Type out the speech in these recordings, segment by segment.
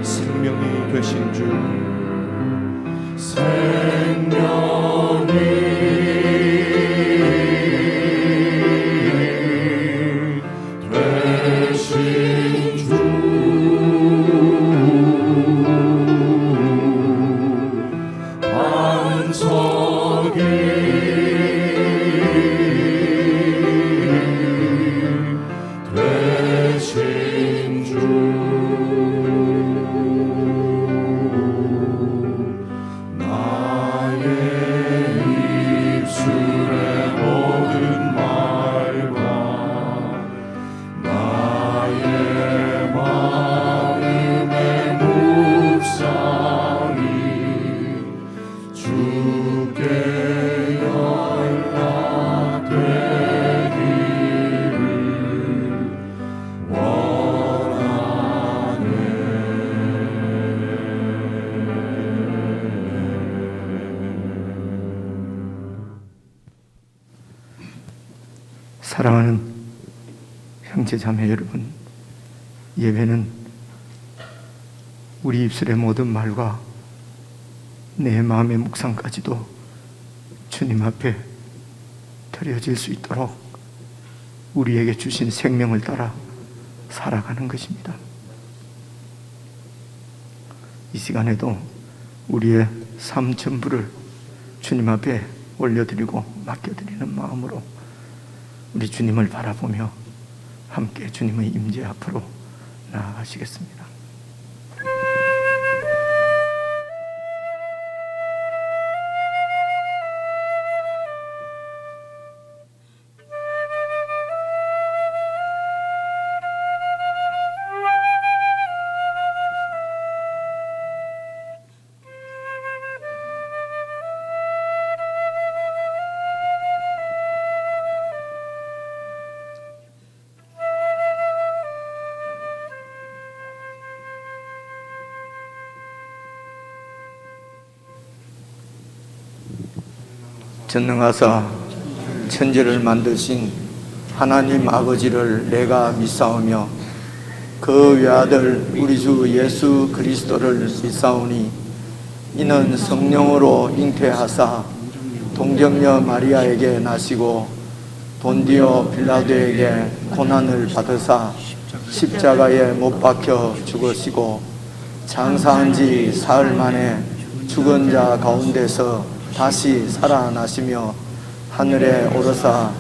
생명이 되신 주, 사랑하는 형제자매 여러분, 예배는 우리 입술의 모든 말과 내 마음의 묵상까지도 주님 앞에 드려질 수 있도록 우리에게 주신 생명을 따라 살아가는 것입니다. 이 시간에도 우리의 삶 전부를 주님 앞에 올려드리고 맡겨드리는 마음으로 우리 주님을 바라보며 함께 주님의 임재 앞으로 나아가시겠습니다. 전능하사 천지를 만드신 하나님 아버지를 내가 믿사오며 그 외아들 우리 주 예수 그리스도를 믿사오니 이는 성령으로 잉태하사 동정녀 마리아에게 나시고 본디오 빌라도에게 고난을 받으사 십자가에 못 박혀 죽으시고 장사한 지 사흘 만에 죽은 자 가운데서 다시 살아나시며 하늘에 오르사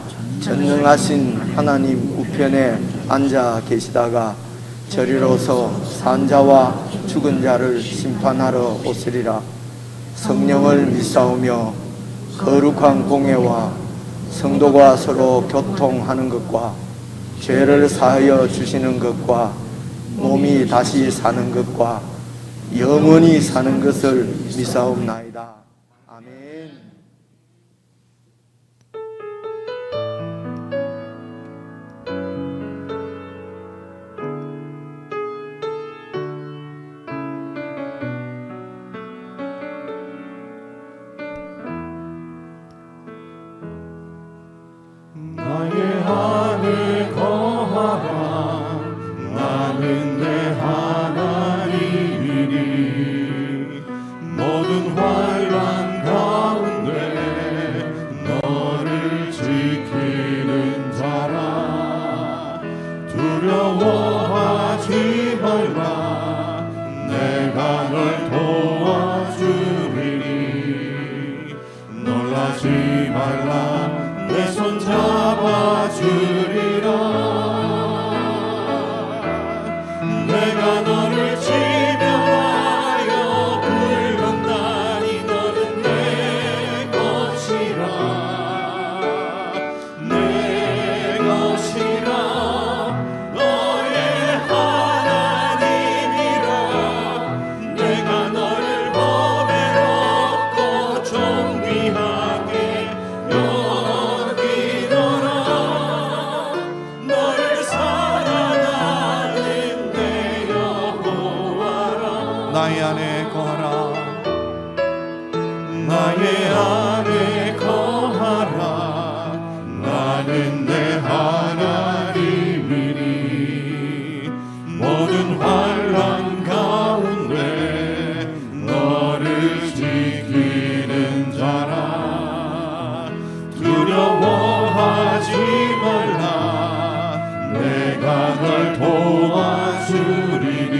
전능하신 하나님 우편에 앉아 계시다가 저리로서 산자와 죽은 자를 심판하러 오시리라. 성령을 믿사오며 거룩한 공회와 성도가 서로 교통하는 것과 죄를 사하여 주시는 것과 몸이 다시 사는 것과 영원히 사는 것을 믿사옵나이다. 아멘. 나의 안에 거하라. 나는 내 하나님이니 모든 환난 가운데 너를 지키는 자라. 두려워하지 말라. 내가 널 도와주리니 놀라지 말라. 내 손 잡아주리라. 내가 너를 지명하여 부른다니 너는 내 것이라. 내 것이라. 너의 하나님이라. 내가 너를 보배롭고 존귀하게 여기노라. 나의 안에 거하라. 나는 내 하나님이니 모든 환난 가운데 너를 지키는 자라. 두려워하지 말라. 내가 널 도와주리니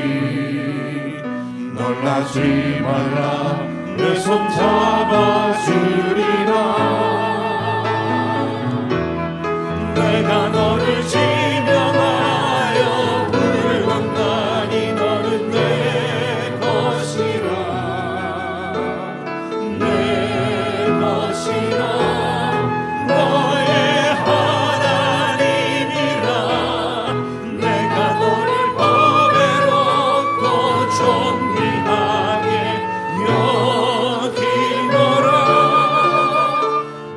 놀라지 말라. 내 손 잡아주리라. 내가 너를 지명하여 부르건다니 너는 내 것이라. 내 것이라. 너의 하나님이라. 내가 너를 보배롭고 존귀하게 여기노라.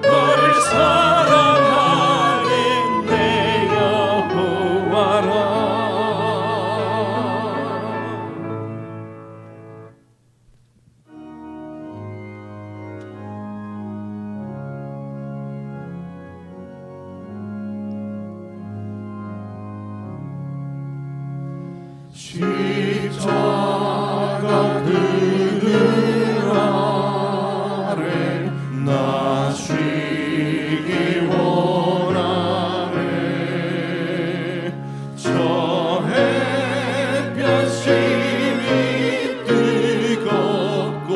너를 사랑하는 내 여호와라. 십자가 그늘 아래 나 쉬기 원하네. 저 햇볕 심히 뜨겁고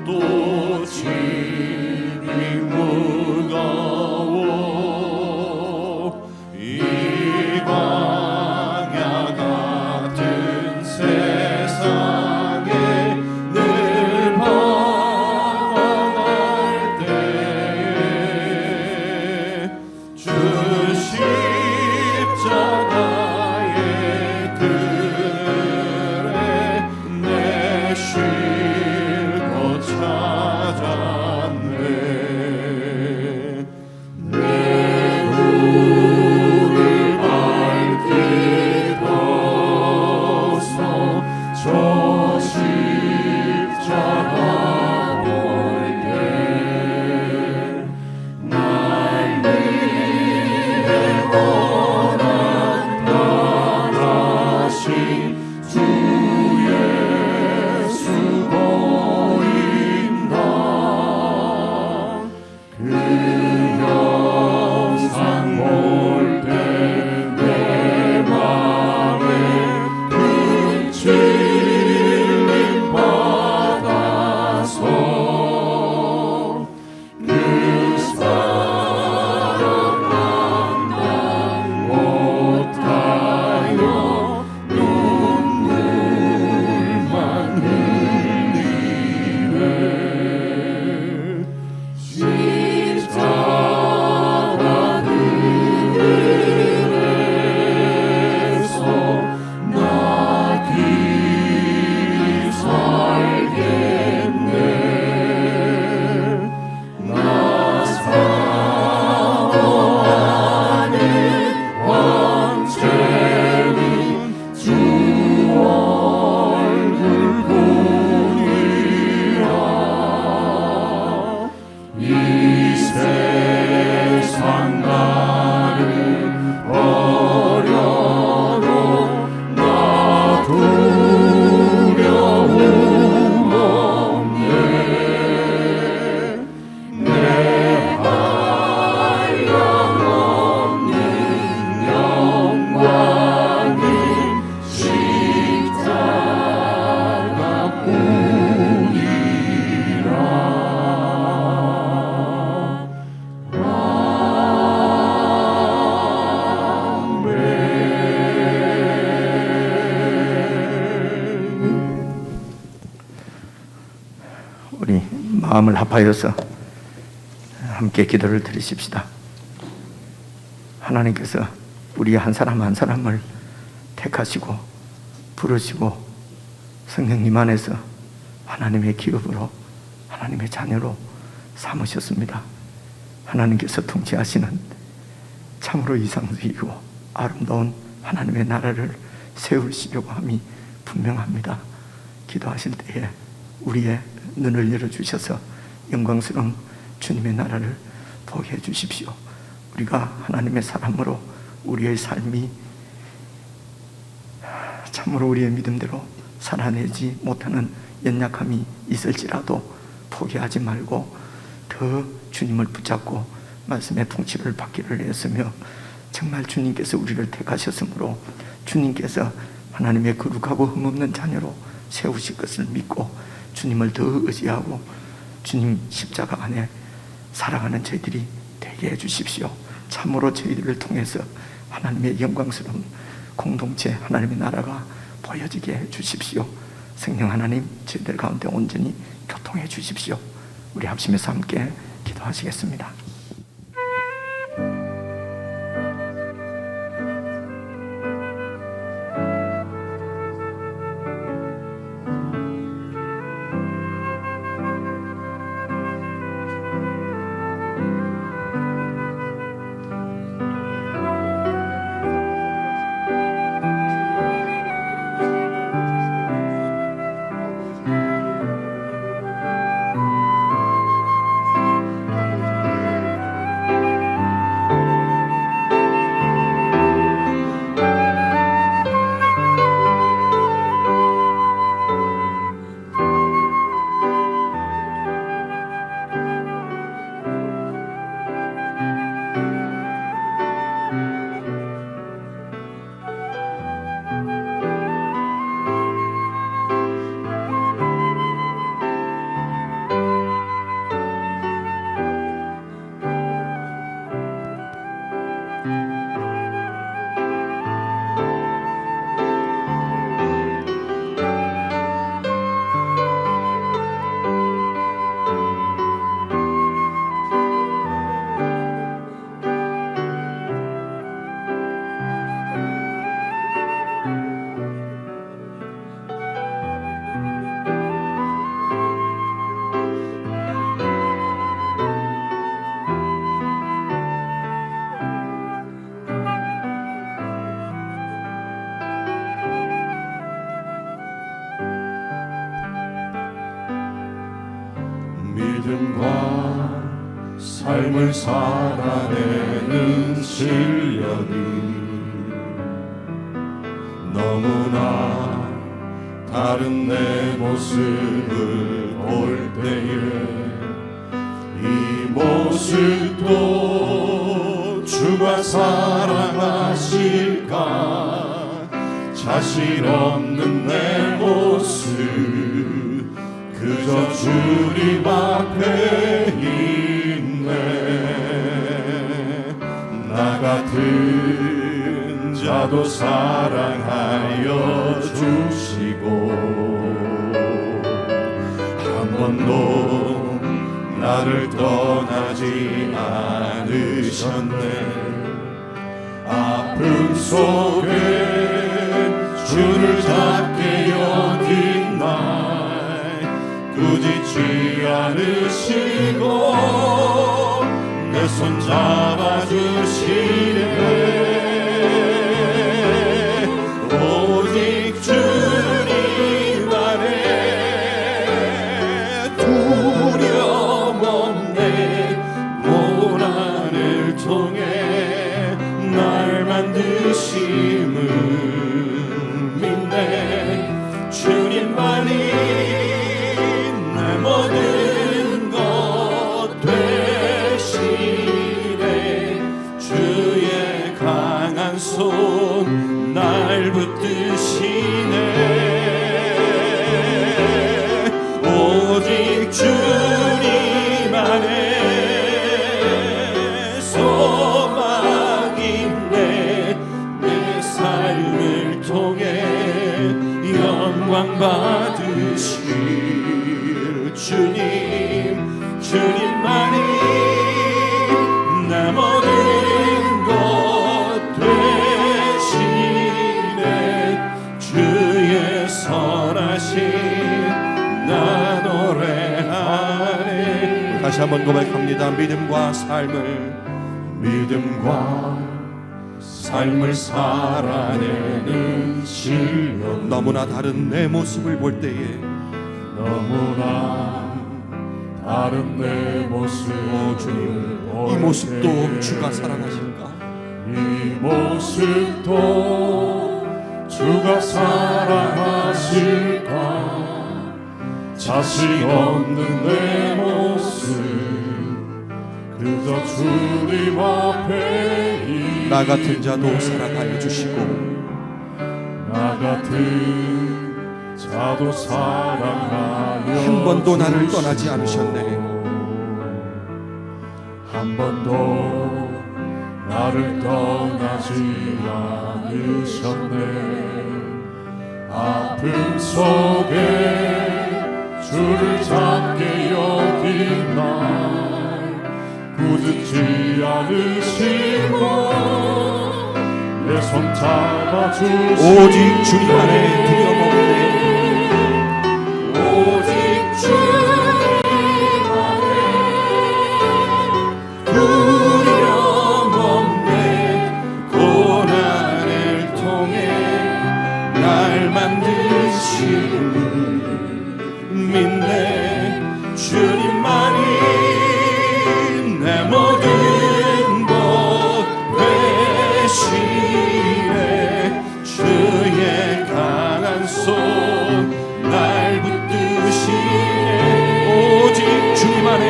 또 짐이 무거워. 이 광야 같은 세상에 늘 방황할 때에 주 십자가의 그늘에 내 쉴 곳 찾았네. 내 눈을 밝히고서 저 십자가 볼게. 날 위해 고난 당하신 주 예수 보인다. 그 영상 볼 때 내 맘에 큰 찔림 받아서 그 사랑 감당 못하여 눈물만 흘리네. 십자가 그늘에서 나 길이 살겠네. 나 사모하는 왕체는 주 얼굴 보리라. 이 세상 나를 버려도 나 두려움 없네. 내 한량없는 영광은 십자가뿐이라. 우리 마음을 합하여서 함께 기도를 드리십시다. 하나님께서 우리 한 사람 한 사람을 택하시고 부르시고 성령님 안에서 하나님의 기업으로 하나님의 자녀로 삼으셨습니다. 하나님께서 통치하시는 참으로 이상적이고 아름다운 하나님의 나라를 세우시려고 함이 분명합니다. 기도하실 때에 우리의 눈을 열어주셔서 영광스러운 주님의 나라를 보게 해 주십시오. 우리가 하나님의 사람으로 우리의 삶이 참으로 우리의 믿음대로 살아내지 못하는 연약함이 있을지라도 포기하지 말고 더 주님을 붙잡고 말씀의 통치를 받기를 했으며, 정말 주님께서 우리를 택하셨으므로 주님께서 하나님의 거룩하고 흠없는 자녀로 세우실 것을 믿고 주님을 더 의지하고 주님 십자가 안에 살아가는 저희들이 되게 해주십시오. 참으로 저희들을 통해서 하나님의 영광스러운 공동체, 하나님의 나라가 보여지게 해주십시오. 성령 하나님, 저희들 가운데 온전히 교통해 주십시오. 우리 합심해서 함께 기도하시겠습니다. 믿음과 삶을 살아내는 실력이 너무나 다른 내 모습을 볼 때에 이 모습도 주가 사랑하실까? 자신 없는 내 모습 그저 주님 앞에 있네. 나 같은 자도 사랑하여 주시고 한 번도 나를 떠나지 않으셨네. 아픔 속에 주를 잡게 여긴 날 꾸짖지 않으시고 내 손 잡아주시네. 오직 주님 안에 두려움 없네. 고난을 통해 날 만드심을 믿네. 주님만이 모든 것 되시네. 주의 강한 손 날 붙드시네. 오직 주님 안에 소망이네. 내 삶을 통해 영광 받으실 주님, 주님만이 내 모든 것 되시네. 주의 선하심 나 노래하네. 다시 한번 고백합니다. 믿음과 삶을 살아내는 실력 너무나 다른 내 모습을 볼 때에 너무나 다른 내 모습 오 주님, 이 모습도 주가 사랑하실까? 이 모습도 주가 사랑하실까? 자신 없는 내 모습 그저 주님 앞에 나 같은 자도 사랑하여 주시고 나 같은 자도 사랑하여 한 번도 나를 떠나지 않으셨네. 한 번도 나를 떠나지 않으셨네. 아픔 속에 주를 잡게 여긴 날 굳지 않으시고 내 손 잡아주시고 오직 주님 안에 두려움 없네. 오직 주님 안에 두려움 없네. 고난을 통해 날 만드시는 믿네. 주님만이 내 모든 것 되시네. 주의 강한 손 날 붙드시네. 오직 주님 안에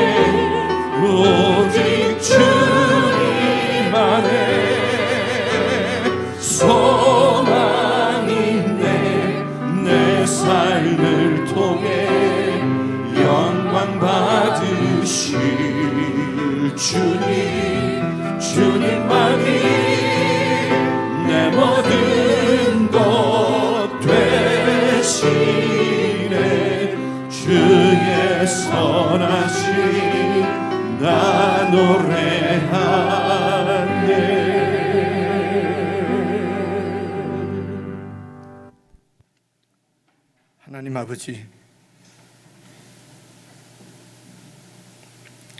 오직 주님 안에 소망이 내 삶을 통해 영광 받으실 주님만이 내 모든 것 되시네. 주의 선하심 나 노래하네. 하나님 아버지,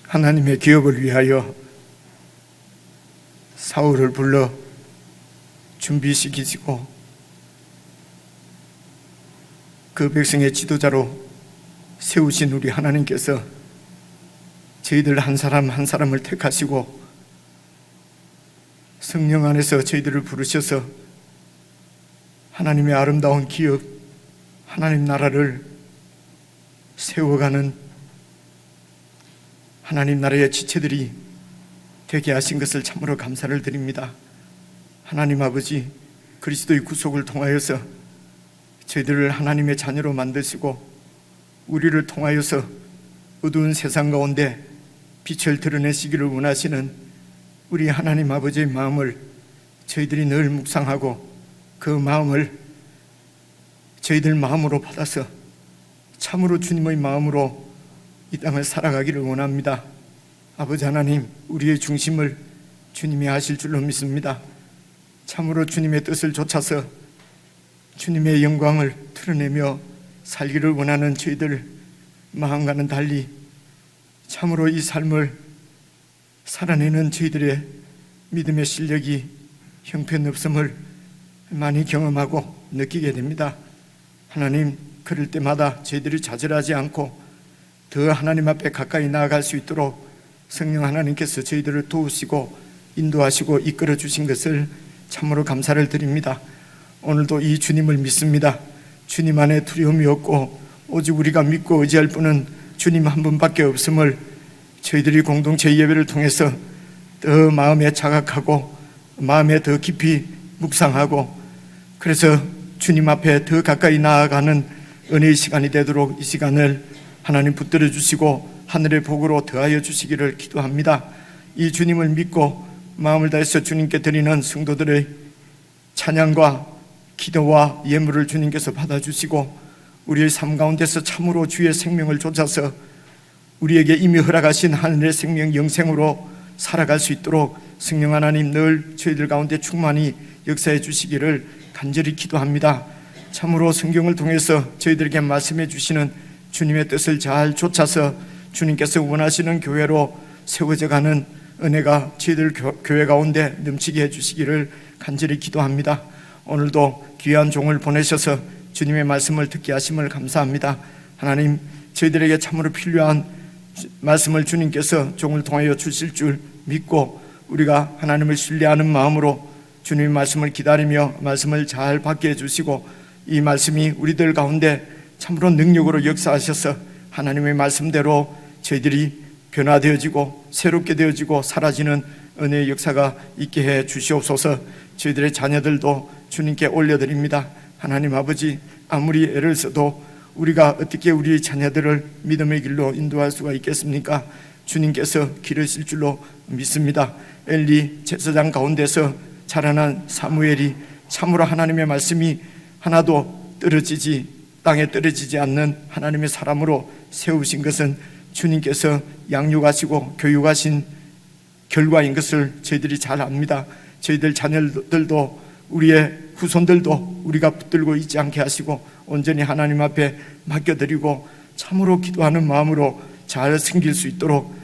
하나님의 기업을 위하여 사울을 불러 준비시키시고 그 백성의 지도자로 세우신 우리 하나님께서 저희들 한 사람 한 사람을 택하시고 성령 안에서 저희들을 부르셔서 하나님의 아름다운 기업, 하나님 나라를 세워가는 하나님 나라의 지체들이 되게 하신 것을 참으로 감사를 드립니다. 하나님 아버지, 그리스도의 구속을 통하여서 저희들을 하나님의 자녀로 만드시고 우리를 통하여서 어두운 세상 가운데 빛을 드러내시기를 원하시는 우리 하나님 아버지의 마음을 저희들이 늘 묵상하고 그 마음을 저희들 마음으로 받아서 참으로 주님의 마음으로 이 땅을 살아가기를 원합니다. 아버지 하나님, 우리의 중심을 주님이 하실 줄로 믿습니다. 참으로 주님의 뜻을 좇아서 주님의 영광을 드러내며 살기를 원하는 저희들 마음과는 달리 참으로 이 삶을 살아내는 저희들의 믿음의 실력이 형편없음을 많이 경험하고 느끼게 됩니다. 하나님, 그럴 때마다 저희들이 좌절하지 않고 더 하나님 앞에 가까이 나아갈 수 있도록 성령 하나님께서 저희들을 도우시고 인도하시고 이끌어 주신 것을 참으로 감사를 드립니다. 오늘도 이 주님을 믿습니다. 주님 안에 두려움이 없고 오직 우리가 믿고 의지할 분은 주님 한 분밖에 없음을 저희들이 공동체 예배를 통해서 더 마음에 자각하고 마음에 더 깊이 묵상하고 그래서 주님 앞에 더 가까이 나아가는 은혜의 시간이 되도록 이 시간을 하나님 붙들어 주시고 하늘의 복으로 더하여 주시기를 기도합니다. 이 주님을 믿고 마음을 다해서 주님께 드리는 성도들의 찬양과 기도와 예물을 주님께서 받아주시고 우리의 삶 가운데서 참으로 주의 생명을 좇아서 우리에게 이미 허락하신 하늘의 생명 영생으로 살아갈 수 있도록 성령 하나님 늘 저희들 가운데 충만히 역사해 주시기를 간절히 기도합니다. 참으로 성경을 통해서 저희들에게 말씀해 주시는 주님의 뜻을 잘 좇아서 주님께서 원하시는 교회로 세워져 가는 은혜가 저희들 교회 가운데 넘치게 해주시기를 간절히 기도합니다. 오늘도 귀한 종을 보내셔서 주님의 말씀을 듣게 하심을 감사합니다. 하나님, 저희들에게 참으로 필요한 말씀을 주님께서 종을 통하여 주실 줄 믿고 우리가 하나님을 신뢰하는 마음으로 주님의 말씀을 기다리며 말씀을 잘 받게 해주시고 이 말씀이 우리들 가운데 참으로 능력으로 역사하셔서 하나님의 말씀대로 저희들이 변화되어지고 새롭게 되어지고 사라지는 은혜의 역사가 있게 해 주시옵소서. 저희들의 자녀들도 주님께 올려드립니다. 하나님 아버지, 아무리 애를 써도 우리가 어떻게 우리 자녀들을 믿음의 길로 인도할 수가 있겠습니까? 주님께서 기르실 줄로 믿습니다. 엘리 제사장 가운데서 자라난 사무엘이 참으로 하나님의 말씀이 하나도 땅에 떨어지지 않는 하나님의 사람으로 세우신 것은 주님께서 양육하시고 교육하신 결과인 것을 저희들이 잘 압니다. 저희들 자녀들도 우리의 후손들도 우리가 붙들고 있지 않게 하시고 온전히 하나님 앞에 맡겨드리고 참으로 기도하는 마음으로 잘 섬길 수 있도록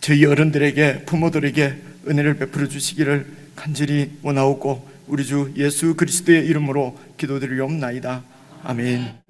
저희 어른들에게 부모들에게 은혜를 베풀어 주시기를 간절히 원하옵고 우리 주 예수 그리스도의 이름으로 기도드리옵나이다. 아멘.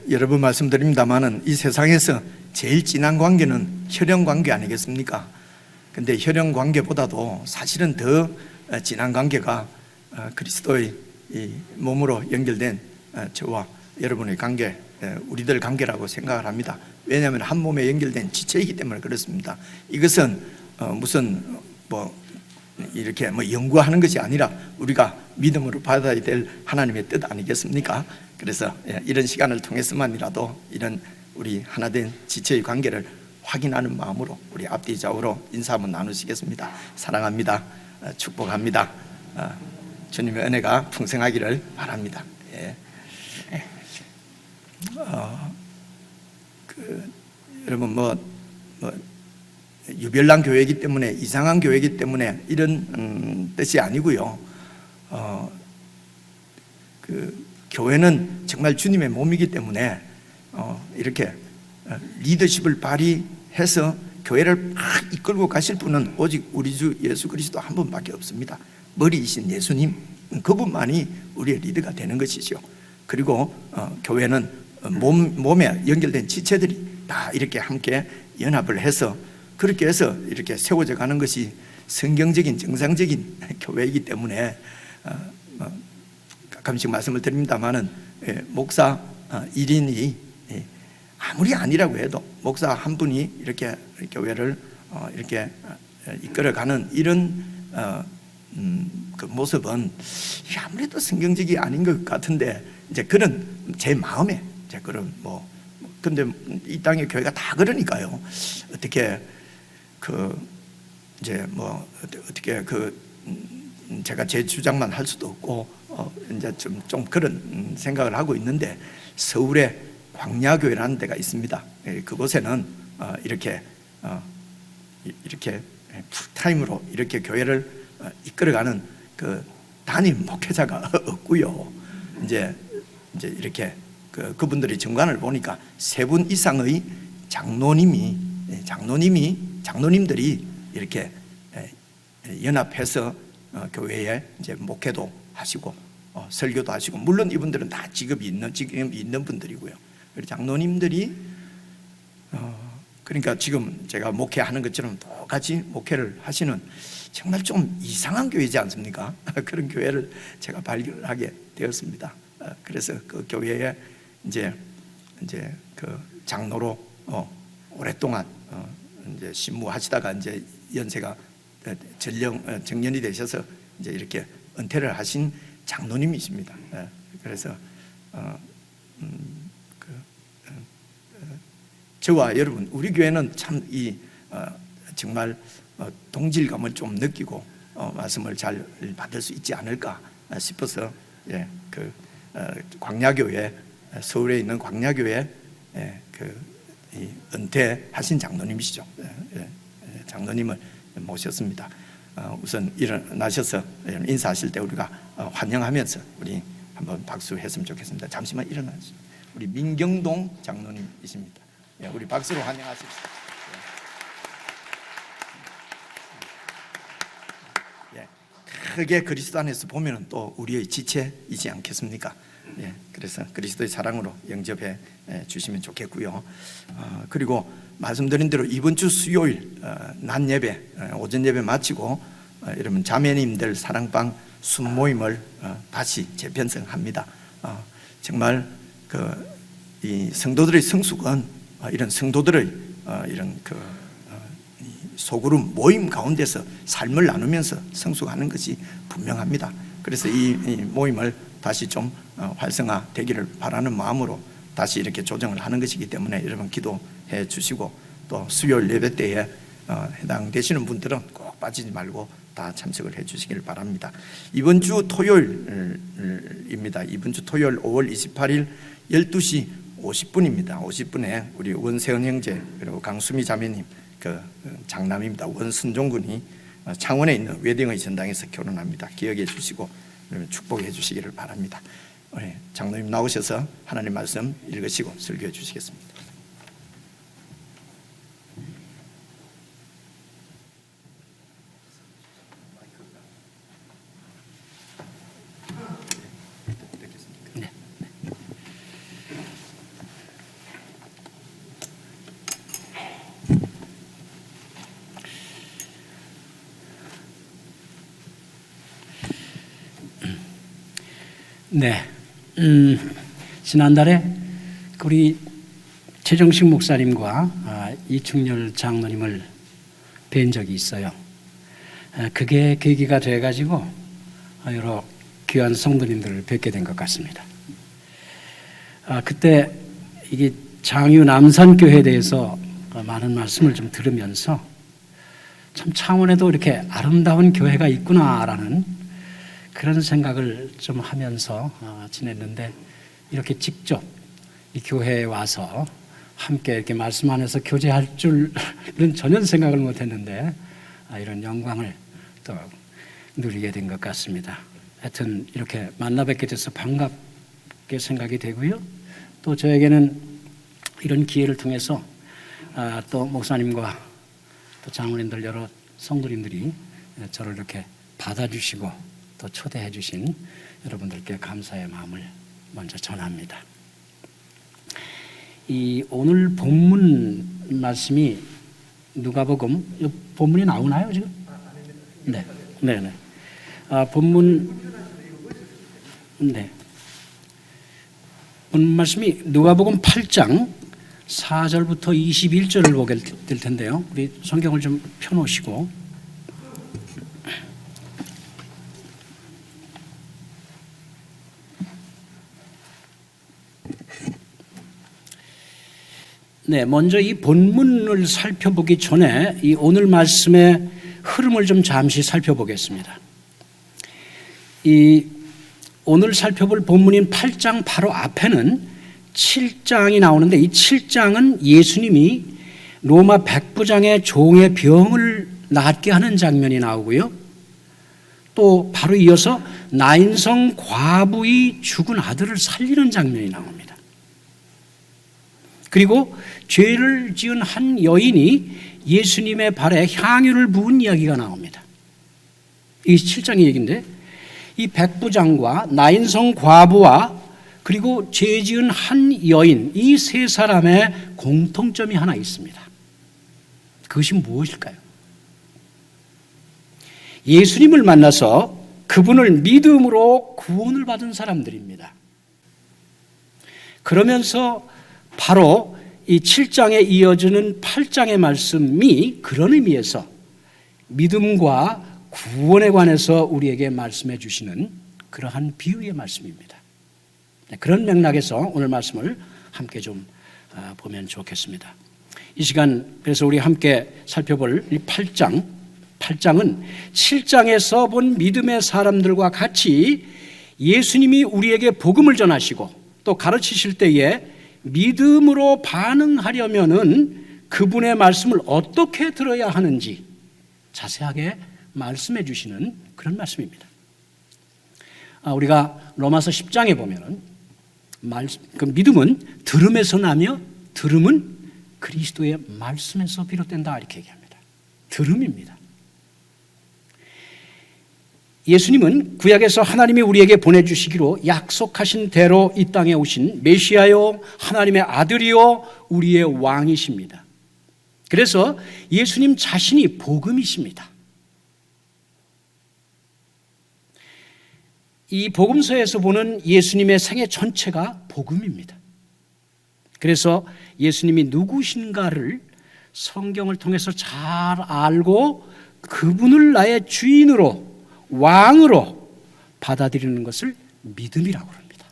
여러 번 말씀드립니다만은 이 세상에서 제일 진한 관계는 혈연 관계 아니겠습니까? 근데 혈연 관계보다도 사실은 더 진한 관계가 그리스도의 이 몸으로 연결된 저와 여러분의 관계, 우리들 관계라고 생각을 합니다. 왜냐하면 한 몸에 연결된 지체이기 때문에 그렇습니다. 이것은 무슨 이렇게 연구하는 것이 아니라 우리가 믿음으로 받아야 될 하나님의 뜻 아니겠습니까? 그래서 이런 시간을 통해서만이라도 이런 우리 하나된 지체의 관계를 확인하는 마음으로 우리 앞뒤 좌우로 인사 한번 나누시겠습니다. 사랑합니다. 축복합니다. 주님의 은혜가 풍성하기를 바랍니다. 여러분 유별난 교회이기 때문에 이상한 교회이기 때문에 이런 뜻이 아니고요. 교회는 정말 주님의 몸이기 때문에 이렇게 리더십을 발휘해서 교회를 막 이끌고 가실 분은 오직 우리 주 예수 그리스도 한 분밖에 없습니다. 머리이신 예수님, 그분만이 우리의 리더가 되는 것이죠. 그리고 교회는 몸에 연결된 지체들이 다 이렇게 함께 연합을 해서 그렇게 해서 이렇게 세워져 가는 것이 성경적인 정상적인 교회이기 때문에 가끔씩 말씀을 드립니다만은 목사 1인이 아무리 아니라고 해도 목사 한 분이 이렇게 교회를 이렇게 이끌어가는 이런 그 모습은 아무래도 성경적이 아닌 것 같은데 이제 그런 제 마음에 이제 그런 근데 이 땅의 교회가 다 그러니까요. 어떻게 어떻게 제가 제 주장만 할 수도 없고 이제 좀 그런 생각을 하고 있는데 서울에 광야교회라는 데가 있습니다. 그곳에는 이렇게 풀타임으로 이렇게 교회를 이끌어가는 그 담임 목회자가 없고요. 이제 이렇게 그분들이 정관을 보니까 3분 이상의 장로님들이 이렇게 연합해서 교회에 이제 목회도 하시고 설교도 하시고, 물론 이분들은 다 직업이 있는 분들이고요. 장로님들이 그러니까 지금 제가 목회하는 것처럼 똑같이 목회를 하시는 정말 좀 이상한 교회지 않습니까? 그런 교회를 제가 발견하게 되었습니다. 그래서 그 교회에 이제 그 장로로 오랫동안 이제 신무하시다가 이제 연세가 정년이 되셔서 이제 이렇게 은퇴를 하신 장로님이십니다. 그래서 저와 여러분, 우리 교회는 참 정말 동질감을 좀 느끼고 말씀을 잘 받을 수 있지 않을까 싶어서 예, 광야교회, 서울에 있는 광야교회 이 은퇴하신 장로님이시죠. 장로님을 모셨습니다. 우선 일어나셔서 인사하실 때 우리가 환영하면서 우리 한번 박수했으면 좋겠습니다. 잠시만 일어나주세요. 우리 민경동 장로님이십니다. 우리 박수로 환영하십시오. 크게 그리스도 안에서 보면 또 우리의 지체이지 않겠습니까? 그래서 그리스도의 사랑으로 영접해 주시면 좋겠고요. 그리고 말씀드린 대로 이번 주 수요일 낮 예배, 오전 예배 마치고 여러분 자매님들 사랑방 순모임을 다시 재편성합니다. 정말 이 성도들의 성숙은 이런 성도들의 이런 소그룹 모임 가운데서 삶을 나누면서 성숙하는 것이 분명합니다. 그래서 이 모임을 다시 좀 활성화되기를 바라는 마음으로 다시 이렇게 조정을 하는 것이기 때문에 여러분 기도해 주시고 또 수요일 예배 때에 해당되시는 분들은 꼭 빠지지 말고 다 참석을 해 주시길 바랍니다. 이번 주 토요일입니다. 이번 주 토요일 5월 28일 12시 50분입니다. 50분에 우리 원세은 형제 그리고 강수미 자매님 장남입니다. 원순종 군이 창원에 있는 웨딩의 전당에서 결혼합니다. 기억해 주시고 축복해 주시기를 바랍니다. 장로님 나오셔서 하나님 말씀 읽으시고 설교해 주시겠습니다. 네, 지난달에 우리 최정식 목사님과 이충렬 장로님을 뵌 적이 있어요. 그게 계기가 돼가지고 여러 귀한 성도님들을 뵙게 된 것 같습니다. 그때 이게 장유 남산교회에 대해서 많은 말씀을 좀 들으면서 참 창원에도 이렇게 아름다운 교회가 있구나라는 그런 생각을 좀 하면서 지냈는데 이렇게 직접 이 교회에 와서 함께 이렇게 말씀 안에서 교제할 줄은 전혀 생각을 못했는데 이런 영광을 또 누리게 된 것 같습니다. 하여튼 이렇게 만나 뵙게 돼서 반갑게 생각이 되고요. 또 저에게는 이런 기회를 통해서 또 목사님과 또 장로님들 여러 성도님들이 저를 이렇게 받아주시고 또 초대해 주신 여러분들께 감사의 마음을 먼저 전합니다. 이 오늘 본문 말씀이 누가복음 본문이 나오나요 지금? 네, 네. 본문 말씀이 누가복음 8장 4절부터 21절을 보게 될 텐데요. 우리 성경을 좀 펴놓으시고. 네, 먼저 이 본문을 살펴보기 전에 이 오늘 말씀의 흐름을 좀 잠시 살펴보겠습니다. 이 오늘 살펴볼 본문인 8장 바로 앞에는 7장이 나오는데 이 7장은 예수님이 로마 백부장의 종의 병을 낫게 하는 장면이 나오고요. 또 바로 이어서 나인성 과부의 죽은 아들을 살리는 장면이 나옵니다. 그리고 죄를 지은 한 여인이 예수님의 발에 향유를 부은 이야기가 나옵니다. 이 7장의 얘기인데 이 백부장과 나인성 과부와 그리고 죄 지은 한 여인 이 세 사람의 공통점이 하나 있습니다. 그것이 무엇일까요? 예수님을 만나서 그분을 믿음으로 구원을 받은 사람들입니다. 그러면서 바로 이 7장에 이어지는 8장의 말씀이 그런 의미에서 믿음과 구원에 관해서 우리에게 말씀해 주시는 그러한 비유의 말씀입니다. 그런 맥락에서 오늘 말씀을 함께 좀 보면 좋겠습니다. 이 시간 그래서 우리 함께 살펴볼 이 8장은 7장에서 본 믿음의 사람들과 같이 예수님이 우리에게 복음을 전하시고 또 가르치실 때에 믿음으로 반응하려면은 그분의 말씀을 어떻게 들어야 하는지 자세하게 말씀해 주시는 그런 말씀입니다. 우리가 로마서 10장에 보면은 그 믿음은 들음에서 나며 들음은 그리스도의 말씀에서 비롯된다 이렇게 얘기합니다. 들음입니다. 예수님은 구약에서 하나님이 우리에게 보내주시기로 약속하신 대로 이 땅에 오신 메시아요 하나님의 아들이요 우리의 왕이십니다. 그래서 예수님 자신이 복음이십니다. 이 복음서에서 보는 예수님의 생애 전체가 복음입니다. 그래서 예수님이 누구신가를 성경을 통해서 잘 알고 그분을 나의 주인으로 왕으로 받아들이는 것을 믿음이라고 합니다.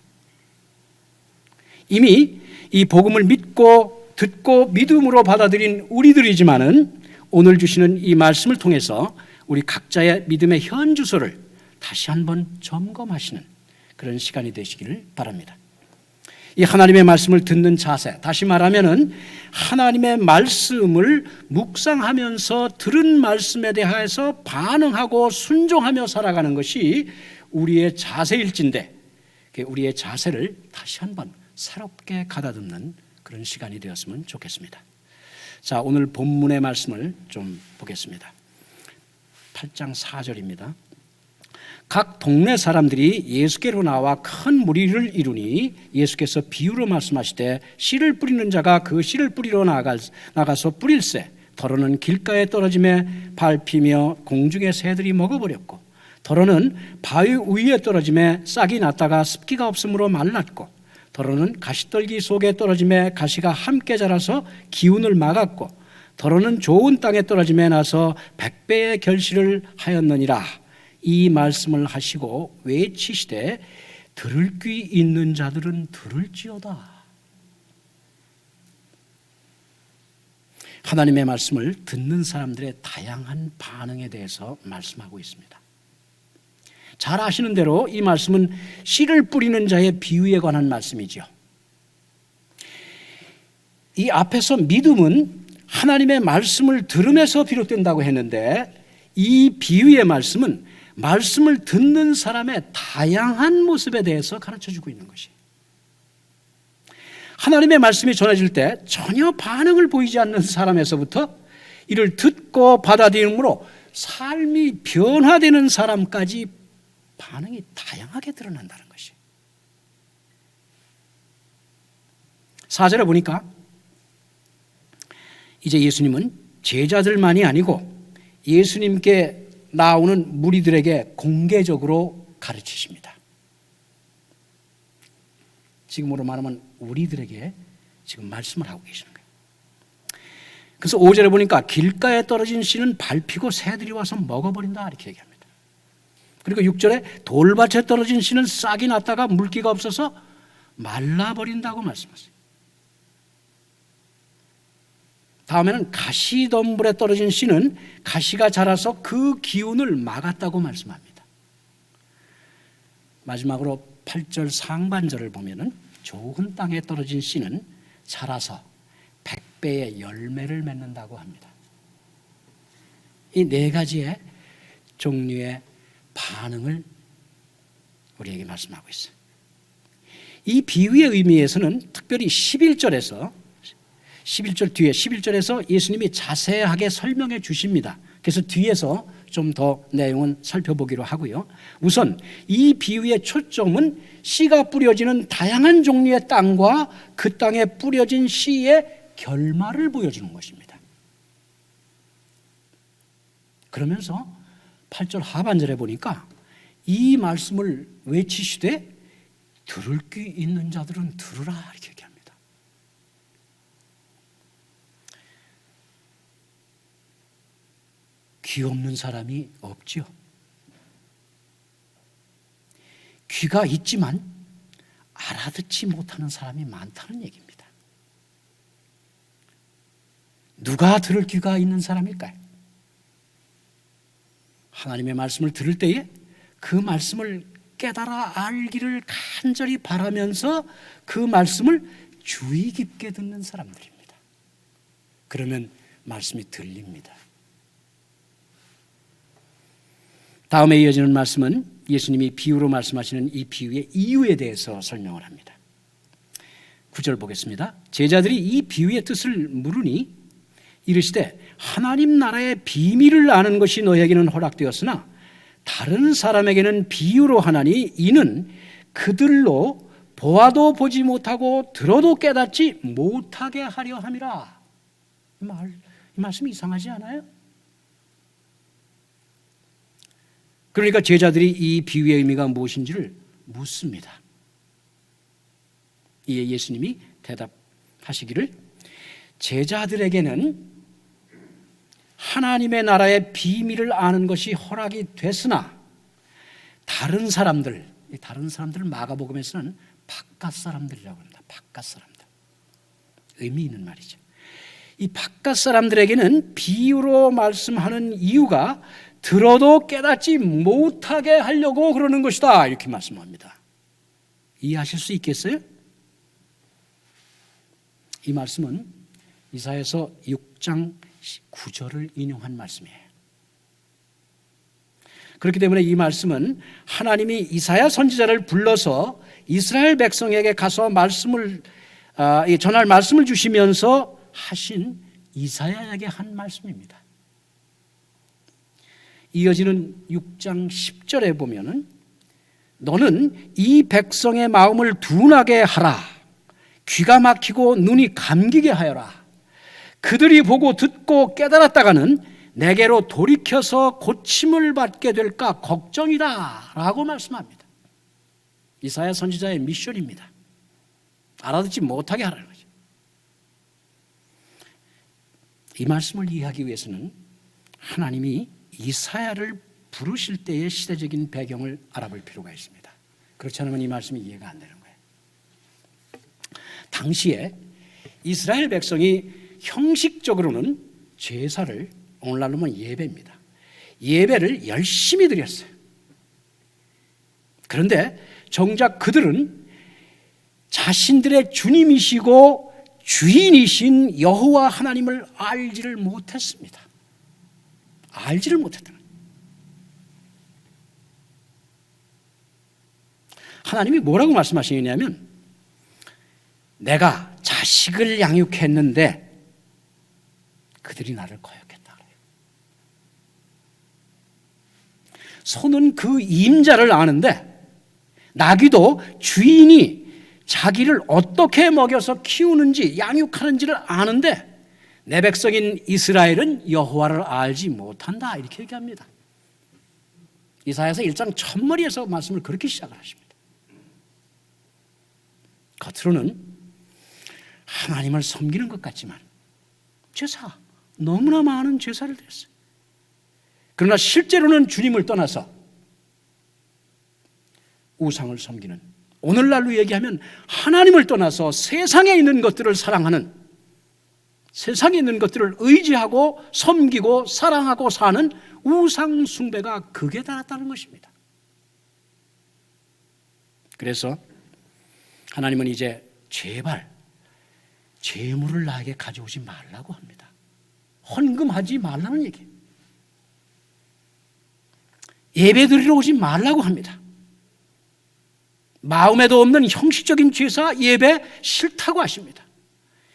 이미 이 복음을 믿고 듣고 믿음으로 받아들인 우리들이지만은 오늘 주시는 이 말씀을 통해서 우리 각자의 믿음의 현주소를 다시 한번 점검하시는 그런 시간이 되시기를 바랍니다. 이 하나님의 말씀을 듣는 자세, 다시 말하면은 하나님의 말씀을 묵상하면서 들은 말씀에 대해서 반응하고 순종하며 살아가는 것이 우리의 자세일진데 우리의 자세를 다시 한번 새롭게 가다듬는 그런 시간이 되었으면 좋겠습니다. 자, 오늘 본문의 말씀을 좀 보겠습니다. 8장 4절입니다. 각 동네 사람들이 예수께로 나와 큰 무리를 이루니 예수께서 비유로 말씀하시되 씨를 뿌리는 자가 그 씨를 뿌리러 나가서 뿌릴새 더러는 길가에 떨어짐에 밟히며 공중의 새들이 먹어버렸고 더러는 바위 위에 떨어짐에 싹이 났다가 습기가 없으므로 말랐고 더러는 가시떨기 속에 떨어짐에 가시가 함께 자라서 기운을 막았고 더러는 좋은 땅에 떨어짐에 나서 100배의 결실을 하였느니라. 이 말씀을 하시고 외치시되 들을 귀 있는 자들은 들을지어다. 하나님의 말씀을 듣는 사람들의 다양한 반응에 대해서 말씀하고 있습니다. 잘 아시는 대로 이 말씀은 씨를 뿌리는 자의 비유에 관한 말씀이죠. 이 앞에서 믿음은 하나님의 말씀을 들음에서 비롯된다고 했는데 이 비유의 말씀은 말씀을 듣는 사람의 다양한 모습에 대해서 가르쳐주고 있는 것이에요. 하나님의 말씀이 전해질 때 전혀 반응을 보이지 않는 사람에서부터 이를 듣고 받아들임으로 삶이 변화되는 사람까지 반응이 다양하게 드러난다는 것이에요. 4절에 보니까 이제 예수님은 제자들만이 아니고 예수님께 나오는 무리들에게 공개적으로 가르치십니다. 지금으로 말하면 우리들에게 지금 말씀을 하고 계시는 거예요. 그래서 5절에 보니까 길가에 떨어진 씨는 밟히고 새들이 와서 먹어버린다 이렇게 얘기합니다. 그리고 6절에 돌밭에 떨어진 씨는 싹이 났다가 물기가 없어서 말라버린다고 말씀하세요. 다음에는 가시덤불에 떨어진 씨는 가시가 자라서 그 기운을 막았다고 말씀합니다. 마지막으로 8절 상반절을 보면은 좋은 땅에 떨어진 씨는 자라서 100배의 열매를 맺는다고 합니다. 이 네 가지의 종류의 반응을 우리에게 말씀하고 있어요. 이 비유의 의미에서는 특별히 11절 뒤에 11절에서 예수님이 자세하게 설명해 주십니다. 그래서 뒤에서 좀 더 내용은 살펴보기로 하고요. 우선 이 비유의 초점은 씨가 뿌려지는 다양한 종류의 땅과 그 땅에 뿌려진 씨의 결말을 보여주는 것입니다. 그러면서 8절 하반절에 보니까 이 말씀을 외치시되 들을 귀 있는 자들은 들으라 이렇게 얘기합니다. 귀 없는 사람이 없지요. 귀가 있지만 알아듣지 못하는 사람이 많다는 얘기입니다. 누가 들을 귀가 있는 사람일까요? 하나님의 말씀을 들을 때에 그 말씀을 깨달아 알기를 간절히 바라면서 그 말씀을 주의 깊게 듣는 사람들입니다. 그러면 말씀이 들립니다. 다음에 이어지는 말씀은 예수님이 비유로 말씀하시는 이 비유의 이유에 대해서 설명을 합니다. 9절 보겠습니다. 제자들이 이 비유의 뜻을 물으니 이르시되 하나님 나라의 비밀을 아는 것이 너에게는 허락되었으나 다른 사람에게는 비유로 하나니 이는 그들로 보아도 보지 못하고 들어도 깨닫지 못하게 하려 함이라. 이 말씀이 이상하지 않아요? 그러니까 제자들이 이 비유의 의미가 무엇인지를 묻습니다. 이에 예수님이 대답하시기를 제자들에게는 하나님의 나라의 비밀을 아는 것이 허락이 됐으나 다른 사람들 마가복음에서는 바깥 사람들이라고 합니다. 바깥 사람들. 의미 있는 말이죠. 이 바깥 사람들에게는 비유로 말씀하는 이유가 들어도 깨닫지 못하게 하려고 그러는 것이다. 이렇게 말씀합니다. 이해하실 수 있겠어요? 이 말씀은 이사야서 6장 9절을 인용한 말씀이에요. 그렇기 때문에 이 말씀은 하나님이 이사야 선지자를 불러서 이스라엘 백성에게 가서 전할 말씀을 주시면서 하신 이사야에게 한 말씀입니다. 이어지는 6장 10절에 보면은 너는 이 백성의 마음을 둔하게 하라. 귀가 막히고 눈이 감기게 하여라. 그들이 보고 듣고 깨달았다가는 내게로 돌이켜서 고침을 받게 될까 걱정이다 라고 말씀합니다. 이사야 선지자의 미션입니다. 알아듣지 못하게 하라는 거죠. 이 말씀을 이해하기 위해서는 하나님이 이사야를 부르실 때의 시대적인 배경을 알아볼 필요가 있습니다. 그렇지 않으면 이 말씀이 이해가 안 되는 거예요. 당시에 이스라엘 백성이 형식적으로는 제사를, 오늘날로 보면 예배입니다. 예배를 열심히 드렸어요. 그런데 정작 그들은 자신들의 주님이시고 주인이신 여호와 하나님을 알지를 못했습니다. 알지를 못했다는 거예요. 하나님이 뭐라고 말씀하시냐면 내가 자식을 양육했는데 그들이 나를 거역했다 그래요. 소는 그 임자를 아는데 나귀도 주인이 자기를 어떻게 먹여서 키우는지 양육하는지를 아는데 내 백성인 이스라엘은 여호와를 알지 못한다 이렇게 얘기합니다. 이사야서 1장 첫머리에서 말씀을 그렇게 시작을 하십니다. 겉으로는 하나님을 섬기는 것 같지만 제사, 너무나 많은 제사를 드렸어요. 그러나 실제로는 주님을 떠나서 우상을 섬기는, 오늘날로 얘기하면 하나님을 떠나서 세상에 있는 것들을 사랑하는, 세상에 있는 것들을 의지하고 섬기고 사랑하고 사는 우상 숭배가 극에 달했다는 것입니다. 그래서 하나님은 이제 제발 재물을 나에게 가져오지 말라고 합니다. 헌금하지 말라는 얘기예요. 예배 드리러 오지 말라고 합니다. 마음에도 없는 형식적인 제사 예배 싫다고 하십니다.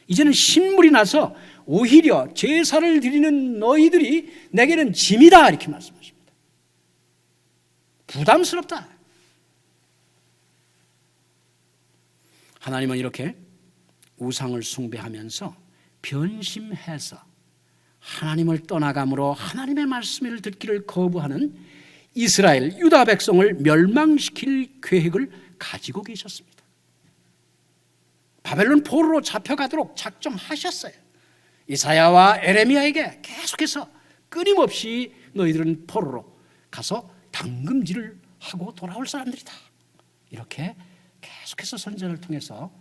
이제는 신물이 나서 오히려 제사를 드리는 너희들이 내게는 짐이다 이렇게 말씀하십니다. 부담스럽다. 하나님은 이렇게 우상을 숭배하면서 변심해서 하나님을 떠나감으로 하나님의 말씀을 듣기를 거부하는 이스라엘 유다 백성을 멸망시킬 계획을 가지고 계셨습니다. 바벨론 포로로 잡혀가도록 작정하셨어요. 이사야와 에레미야에게 계속해서 끊임없이 너희들은 포로로 가서 당금질을 하고 돌아올 사람들이다. 이렇게 계속해서 선전을 통해서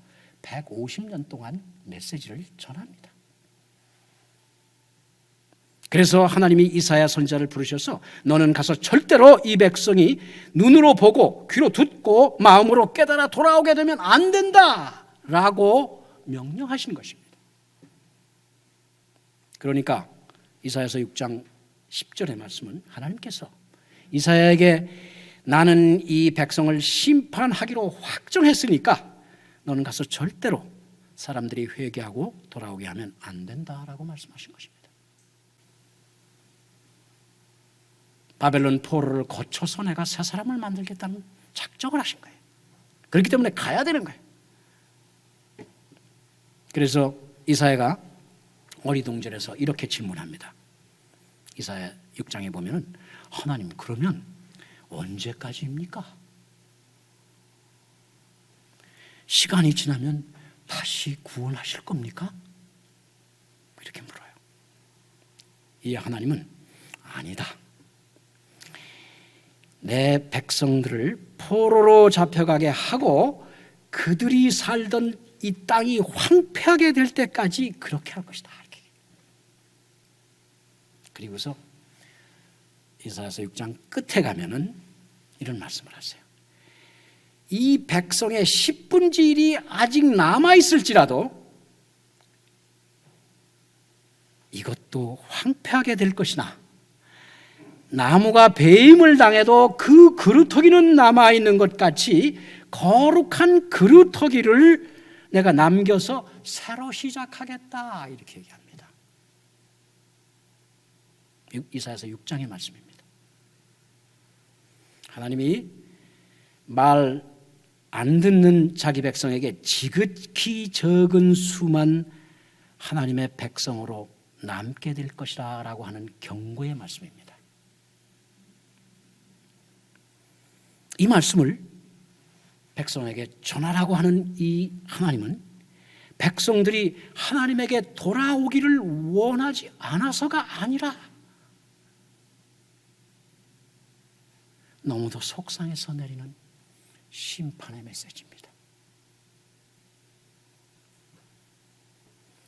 150년 동안 메시지를 전합니다. 그래서 하나님이 이사야 선지자를 부르셔서 너는 가서 절대로 이 백성이 눈으로 보고 귀로 듣고 마음으로 깨달아 돌아오게 되면 안 된다라고 명령하신 것입니다. 그러니까 이사야서 6장 10절의 말씀은 하나님께서 이사야에게 나는 이 백성을 심판하기로 확정했으니까 너는 가서 절대로 사람들이 회개하고 돌아오게 하면 안 된다라고 말씀하신 것입니다. 바벨론 포로를 거쳐서 내가 새 사람을 만들겠다는 작정을 하신 거예요. 그렇기 때문에 가야 되는 거예요. 그래서 이사야가 어리둥절해서 이렇게 질문합니다. 이사야 6장에 보면은 하나님 그러면 언제까지입니까? 시간이 지나면 다시 구원하실 겁니까? 이렇게 물어요. 이 하나님은 아니다. 내 백성들을 포로로 잡혀가게 하고 그들이 살던 이 땅이 황폐하게 될 때까지 그렇게 할 것이다. 그리고서 이사야서 6장 끝에 가면은 이런 말씀을 하세요. 이 백성의 10분의 1이 아직 남아있을지라도 이것도 황폐하게 될 것이나 나무가 배임을 당해도 그 그루터기는 남아있는 것 같이 거룩한 그루터기를 내가 남겨서 새로 시작하겠다 이렇게 얘기합니다. 이사야서 6장의 말씀입니다. 하나님이 말 안 듣는 자기 백성에게 지극히 적은 수만 하나님의 백성으로 남게 될 것이라 라고 하는 경고의 말씀입니다. 이 말씀을 백성에게 전하라고 하는 이 하나님은 백성들이 하나님에게 돌아오기를 원하지 않아서가 아니라 너무도 속상해서 내리는 심판의 메시지입니다.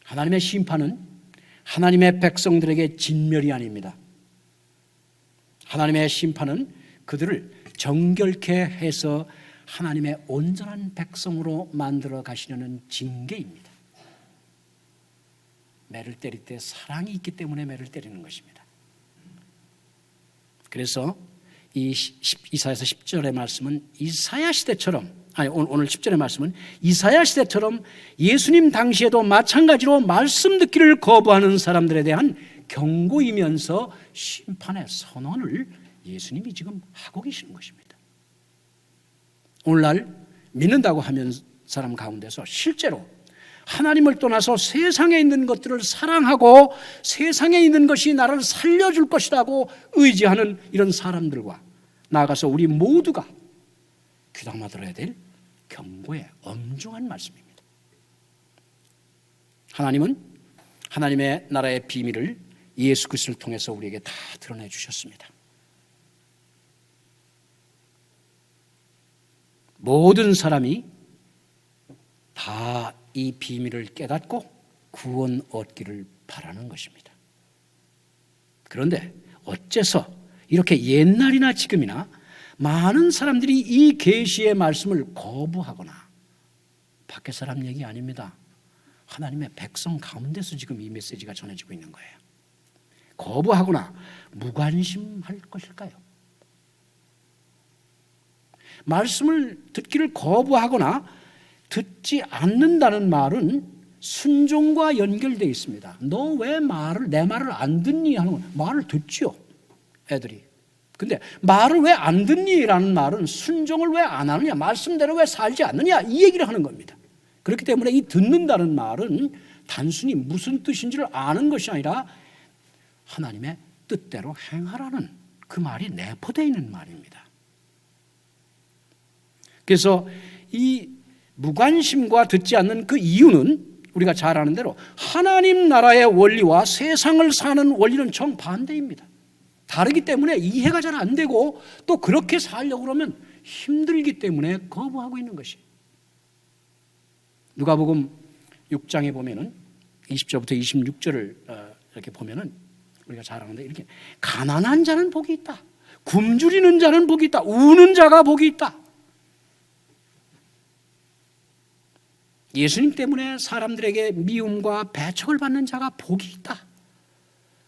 하나님의 심판은 하나님의 백성들에게 진멸이 아닙니다. 하나님의 심판은 그들을 정결케 해서 하나님의 온전한 백성으로 만들어 가시려는 징계입니다. 매를 때릴 때 사랑이 있기 때문에 매를 때리는 것입니다. 그래서 이 이사야서 10절의 말씀은 이사야 시대처럼 오늘 10절의 말씀은 이사야 시대처럼 예수님 당시에도 마찬가지로 말씀 듣기를 거부하는 사람들에 대한 경고이면서 심판의 선언을 예수님이 지금 하고 계시는 것입니다. 오늘날 믿는다고 하면 사람 가운데서 실제로 하나님을 떠나서 세상에 있는 것들을 사랑하고 세상에 있는 것이 나를 살려줄 것이라고 의지하는 이런 사람들과 나아가서 우리 모두가 귀담아 들어야 될 경고의 엄중한 말씀입니다. 하나님은 하나님의 나라의 비밀을 예수 그리스도를 통해서 우리에게 다 드러내 주셨습니다. 모든 사람이 다 이 비밀을 깨닫고 구원 얻기를 바라는 것입니다. 그런데 어째서 이렇게 옛날이나 지금이나 많은 사람들이 이 계시의 말씀을 거부하거나 밖에 사람 얘기 아닙니다. 하나님의 백성 가운데서 지금 이 메시지가 전해지고 있는 거예요. 거부하거나 무관심할 것일까요? 말씀을 듣기를 거부하거나 듣지 않는다는 말은 순종과 연결되어 있습니다. 너 왜 내 말을 안 듣니 하는 건 말을 듣지요, 애들이. 근데 말을 왜 안 듣니라는 말은 순종을 왜 안 하느냐, 말씀대로 왜 살지 않느냐 이 얘기를 하는 겁니다. 그렇기 때문에 이 듣는다는 말은 단순히 무슨 뜻인지를 아는 것이 아니라 하나님의 뜻대로 행하라는 그 말이 내포되어 있는 말입니다. 그래서 이 무관심과 듣지 않는 그 이유는 우리가 잘 아는 대로 하나님 나라의 원리와 세상을 사는 원리는 정반대입니다. 다르기 때문에 이해가 잘 안 되고 또 그렇게 살려고 그러면 힘들기 때문에 거부하고 있는 것이에요. 누가복음 6장에 보면은 20절부터 26절을 이렇게 보면은 우리가 잘 아는데 이렇게 가난한 자는 복이 있다. 굶주리는 자는 복이 있다. 우는 자가 복이 있다. 예수님 때문에 사람들에게 미움과 배척을 받는 자가 복이 있다.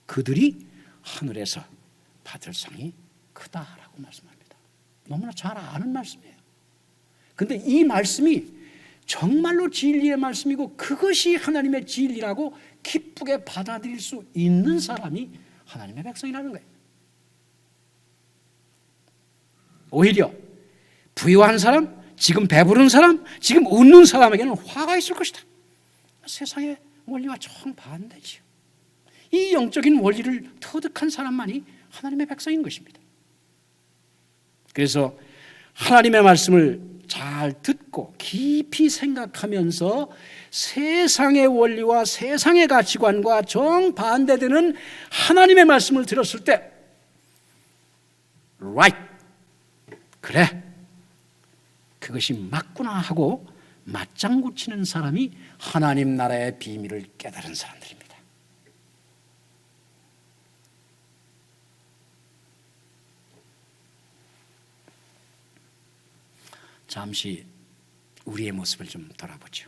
그들이 하늘에서 받을 상이 크다라고 말씀합니다. 너무나 잘 아는 말씀이에요. 그런데 이 말씀이 정말로 진리의 말씀이고 그것이 하나님의 진리라고 기쁘게 받아들일 수 있는 사람이 하나님의 백성이라는 거예요. 오히려 부유한 사람, 지금 배부른 사람, 지금 웃는 사람에게는 화가 있을 것이다. 세상의 원리와 정반대지요. 이 영적인 원리를 터득한 사람만이 하나님의 백성인 것입니다. 그래서 하나님의 말씀을 잘 듣고 깊이 생각하면서 세상의 원리와 세상의 가치관과 정반대되는 하나님의 말씀을 들었을 때 right, 그래, 그것이 맞구나 하고 맞장구 치는 사람이 하나님 나라의 비밀을 깨달은 사람들입니다. 잠시 우리의 모습을 좀 돌아보죠.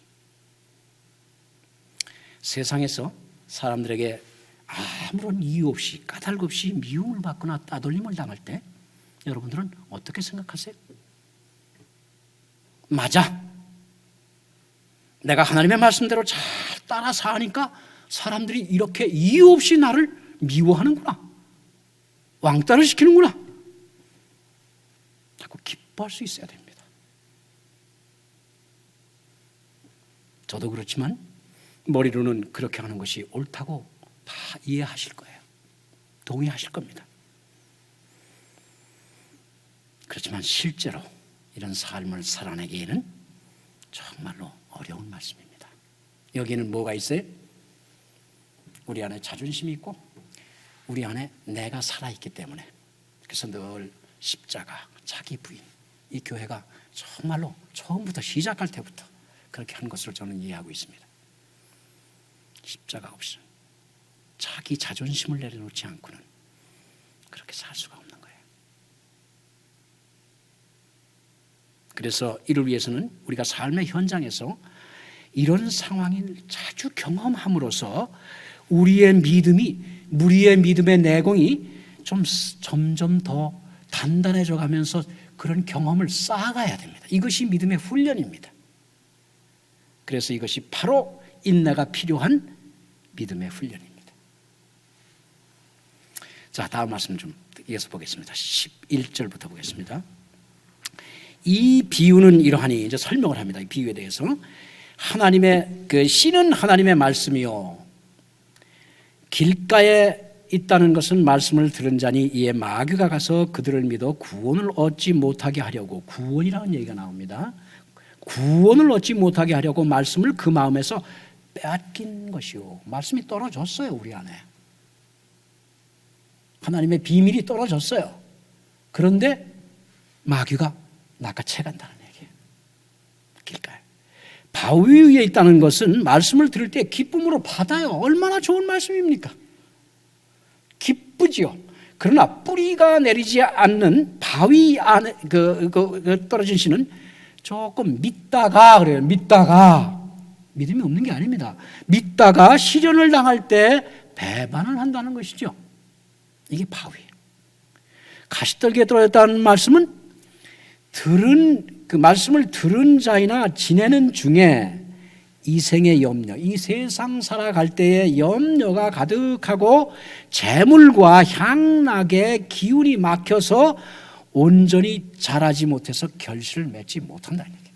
세상에서 사람들에게 아무런 이유 없이 까닭 없이 미움을 받거나 따돌림을 당할 때 여러분들은 어떻게 생각하세요? 맞아. 내가 하나님의 말씀대로 잘 따라 사니까 사람들이 이렇게 이유 없이 나를 미워하는구나. 왕따를 시키는구나. 자꾸 기뻐할 수 있어야 됩니다. 저도 그렇지만 머리로는 그렇게 하는 것이 옳다고 다 이해하실 거예요. 동의하실 겁니다. 그렇지만 실제로 이런 삶을 살아내기에는 정말로 어려운 말씀입니다. 여기는 뭐가 있어요? 우리 안에 자존심이 있고 우리 안에 내가 살아있기 때문에, 그래서 늘 십자가, 자기 부인, 이 교회가 정말로 처음부터 시작할 때부터 그렇게 한 것으로 저는 이해하고 있습니다. 십자가 없이 자기 자존심을 내려놓지 않고는 그렇게 살 수가 없는 거예요. 그래서 이를 위해서는 우리가 삶의 현장에서 이런 상황을 자주 경험함으로써 우리의 믿음의 내공이 좀 점점 더 단단해져 가면서 그런 경험을 쌓아가야 됩니다. 이것이 믿음의 훈련입니다. 그래서 이것이 바로 인내가 필요한 믿음의 훈련입니다. 자, 다음 말씀 좀 이어서 보겠습니다. 11절부터 보겠습니다. 이 비유는 이러하니, 이제 설명을 합니다. 이 비유에 대해서. 하나님의 씨는 하나님의 말씀이요, 길가에 있다는 것은 말씀을 들은 자니 이에 마귀가 가서 그들을 믿어 구원을 얻지 못하게 하려고, 구원이라는 얘기가 나옵니다. 구원을 얻지 못하게 하려고 말씀을 그 마음에서 빼앗긴 것이요. 말씀이 떨어졌어요. 우리 안에 하나님의 비밀이 떨어졌어요. 그런데 마귀가 낚아채간다는 얘기예요. 길가에. 바위 위에 있다는 것은 말씀을 들을 때 기쁨으로 받아요. 얼마나 좋은 말씀입니까? 기쁘지요. 그러나 뿌리가 내리지 않는 바위 안에 떨어진 씨는 조금 믿다가, 그래요. 믿다가, 믿음이 없는 게 아닙니다. 믿다가 시련을 당할 때 배반을 한다는 것이죠. 이게 바위예요. 가시떨기에 떨어졌다는 말씀은 그 말씀을 들은 자이나 지내는 중에 이 생의 염려, 이 세상 살아갈 때의 염려가 가득하고 재물과 향락의 기운이 막혀서 온전히 자라지 못해서 결실을 맺지 못한다는 얘기예요.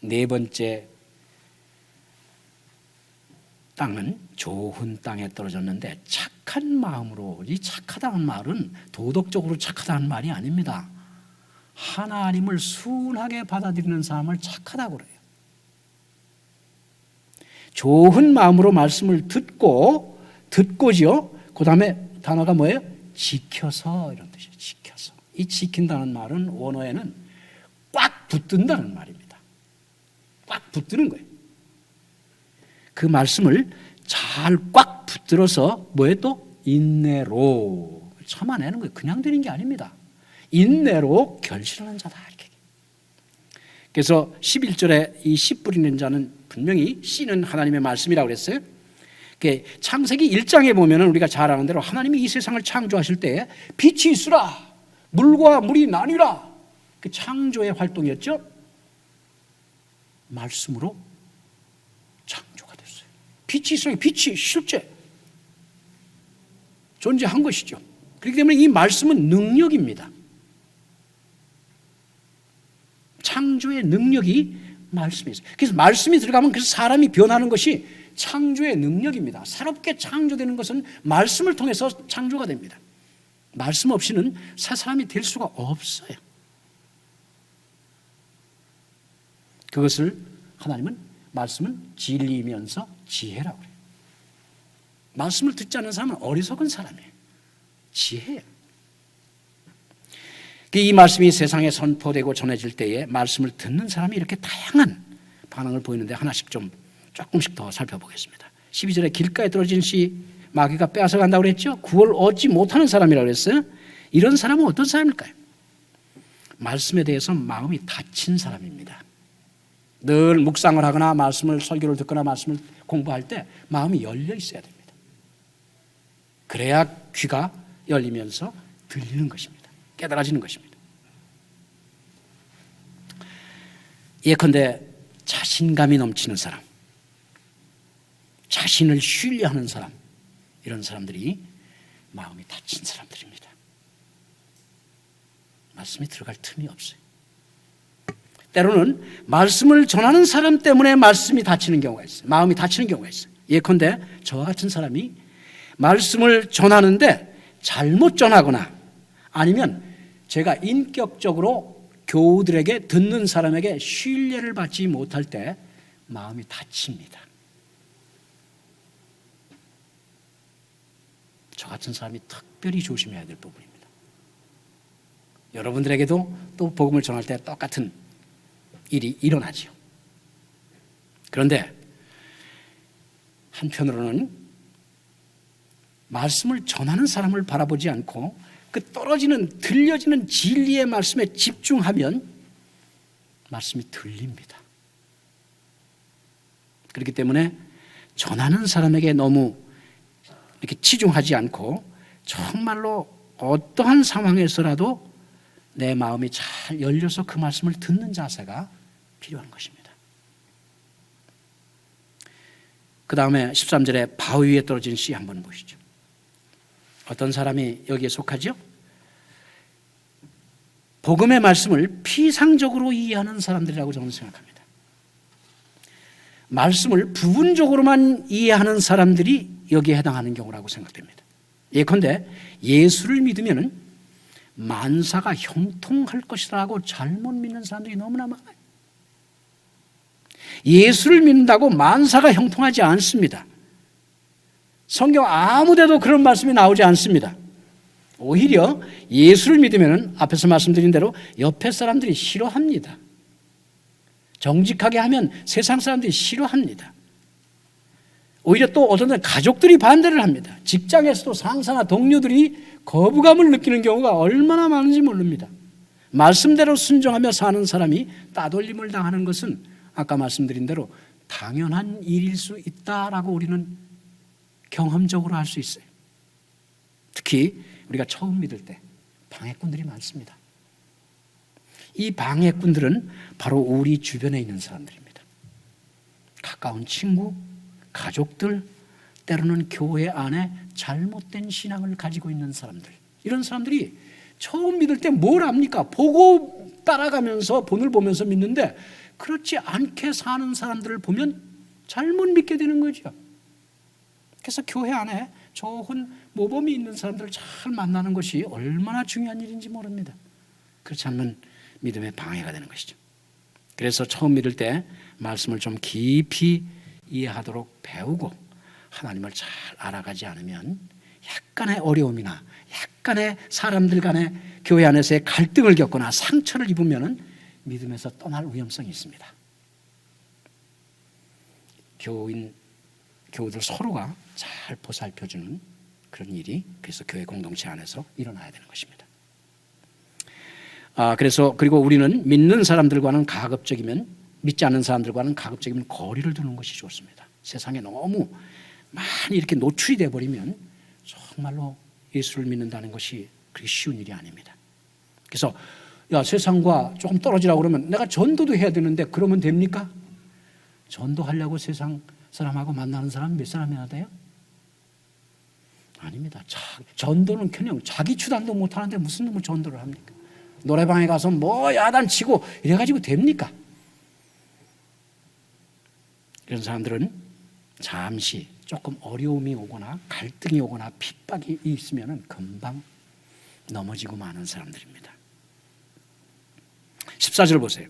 네 번째 땅은 좋은 땅에 떨어졌는데 착한 마음으로, 이 착하다는 말은 도덕적으로 착하다는 말이 아닙니다. 하나님을 순하게 받아들이는 사람을 착하다고 그래요. 좋은 마음으로 말씀을 듣고지요. 그 다음에 단어가 뭐예요? 지켜서, 이런 뜻이에요. 지켜서. 이 지킨다는 말은 원어에는 꽉 붙든다는 말입니다. 꽉 붙드는 거예요. 그 말씀을 잘 꽉 붙들어서 뭐에 또 인내로 참아내는 거예요. 그냥 되는 게 아닙니다. 인내로 결실하는 자다 이렇게. 그래서 11절에 이 씨 뿌리는 자는 분명히 씨는 하나님의 말씀이라고 그랬어요. 창세기 1장에 보면 우리가 잘 아는 대로 하나님이 이 세상을 창조하실 때 빛이 있으라 물과 물이 나뉘라, 그 창조의 활동이었죠. 말씀으로 창조가 됐어요. 빛이 있으라, 빛이 실제 존재한 것이죠. 그렇기 때문에 이 말씀은 능력입니다. 창조의 능력이 말씀이 있어요. 그래서 말씀이 들어가면 그래서 사람이 변하는 것이 창조의 능력입니다. 새롭게 창조되는 것은 말씀을 통해서 창조가 됩니다. 말씀 없이는 새 사람이 될 수가 없어요. 그것을 하나님은 말씀은 진리이면서 지혜라고 그래요. 말씀을 듣지 않는 사람은 어리석은 사람이에요. 지혜예요. 이 말씀이 세상에 선포되고 전해질 때에 말씀을 듣는 사람이 이렇게 다양한 반응을 보이는데 하나씩 조금씩 더 살펴보겠습니다. 12절에 길가에 떨어진 씨 마귀가 빼앗아 간다고 그랬죠. 구원을 얻지 못하는 사람이라고 그랬어요. 이런 사람은 어떤 사람일까요? 말씀에 대해서 마음이 닫힌 사람입니다. 늘 묵상을 하거나 말씀을 설교를 듣거나 말씀을 공부할 때 마음이 열려 있어야 됩니다. 그래야 귀가 열리면서 들리는 것입니다. 깨달아지는 것입니다. 예컨대 자신감이 넘치는 사람, 자신을 신뢰하는 사람, 이런 사람들이 마음이 닫힌 사람들입니다. 말씀이 들어갈 틈이 없어요. 때로는 말씀을 전하는 사람 때문에 말씀이 닫히는 경우가 있어요. 마음이 닫히는 경우가 있어요. 예컨대 저와 같은 사람이 말씀을 전하는데 잘못 전하거나 아니면 제가 인격적으로 교우들에게 듣는 사람에게 신뢰를 받지 못할 때 마음이 닫힙니다. 저 같은 사람이 특별히 조심해야 될 부분입니다. 여러분들에게도 또 복음을 전할 때 똑같은 일이 일어나죠. 그런데 한편으로는 말씀을 전하는 사람을 바라보지 않고 그 들려지는 진리의 말씀에 집중하면 말씀이 들립니다. 그렇기 때문에 전하는 사람에게 너무 이렇게 치중하지 않고 정말로 어떠한 상황에서라도 내 마음이 잘 열려서 그 말씀을 듣는 자세가 필요한 것입니다. 그 다음에 13절에 바위 위에 떨어진 씨 한번 보시죠. 어떤 사람이 여기에 속하죠? 복음의 말씀을 피상적으로 이해하는 사람들이라고 저는 생각합니다. 말씀을 부분적으로만 이해하는 사람들이 여기에 해당하는 경우라고 생각됩니다. 예컨대 예수를 믿으면 만사가 형통할 것이라고 잘못 믿는 사람들이 너무나 많아요. 예수를 믿는다고 만사가 형통하지 않습니다. 성경 아무 데도 그런 말씀이 나오지 않습니다. 오히려 예수를 믿으면 앞에서 말씀드린 대로 옆에 사람들이 싫어합니다. 정직하게 하면 세상 사람들이 싫어합니다. 오히려 또 어떤 때 가족들이 반대를 합니다. 직장에서도 상사나 동료들이 거부감을 느끼는 경우가 얼마나 많은지 모릅니다. 말씀대로 순종하며 사는 사람이 따돌림을 당하는 것은 아까 말씀드린 대로 당연한 일일 수 있다라고 우리는 경험적으로 할 수 있어요. 특히 우리가 처음 믿을 때 방해꾼들이 많습니다. 이 방해꾼들은 바로 우리 주변에 있는 사람들입니다. 가까운 친구, 가족들, 때로는 교회 안에 잘못된 신앙을 가지고 있는 사람들, 이런 사람들이 처음 믿을 때 뭘 합니까? 보고 따라가면서 본을 보면서 믿는데 그렇지 않게 사는 사람들을 보면 잘못 믿게 되는 거죠. 그래서 교회 안에 좋은 모범이 있는 사람들을 잘 만나는 것이 얼마나 중요한 일인지 모릅니다. 그렇지 않으면 믿음에 방해가 되는 것이죠. 그래서 처음 믿을 때 말씀을 좀 깊이 이해하도록 배우고 하나님을 잘 알아가지 않으면 약간의 어려움이나 약간의 사람들 간의 교회 안에서의 갈등을 겪거나 상처를 입으면 믿음에서 떠날 위험성이 있습니다. 교인 교우들 서로가 잘 보살펴주는 그런 일이 그래서 교회 공동체 안에서 일어나야 되는 것입니다. 그래서 그리고 우리는 믿는 사람들과는 가급적이면 믿지 않는 사람들과는 가급적이면 거리를 두는 것이 좋습니다. 세상에 너무 많이 이렇게 노출이 돼 버리면 정말로 예수를 믿는다는 것이 그렇게 쉬운 일이 아닙니다. 그래서 야, 세상과 조금 떨어지라고 그러면 내가 전도도 해야 되는데 그러면 됩니까? 전도하려고 세상 사람하고 만나는 사람 몇 사람이나 돼요? 아닙니다. 전도는 그냥 자기 추단도 못하는데 무슨 놈의 전도를 합니까? 노래방에 가서 뭐 야단치고 이래가지고 됩니까? 이런 사람들은 잠시 조금 어려움이 오거나 갈등이 오거나 핍박이 있으면 금방 넘어지고 마는 사람들입니다. 14절 보세요.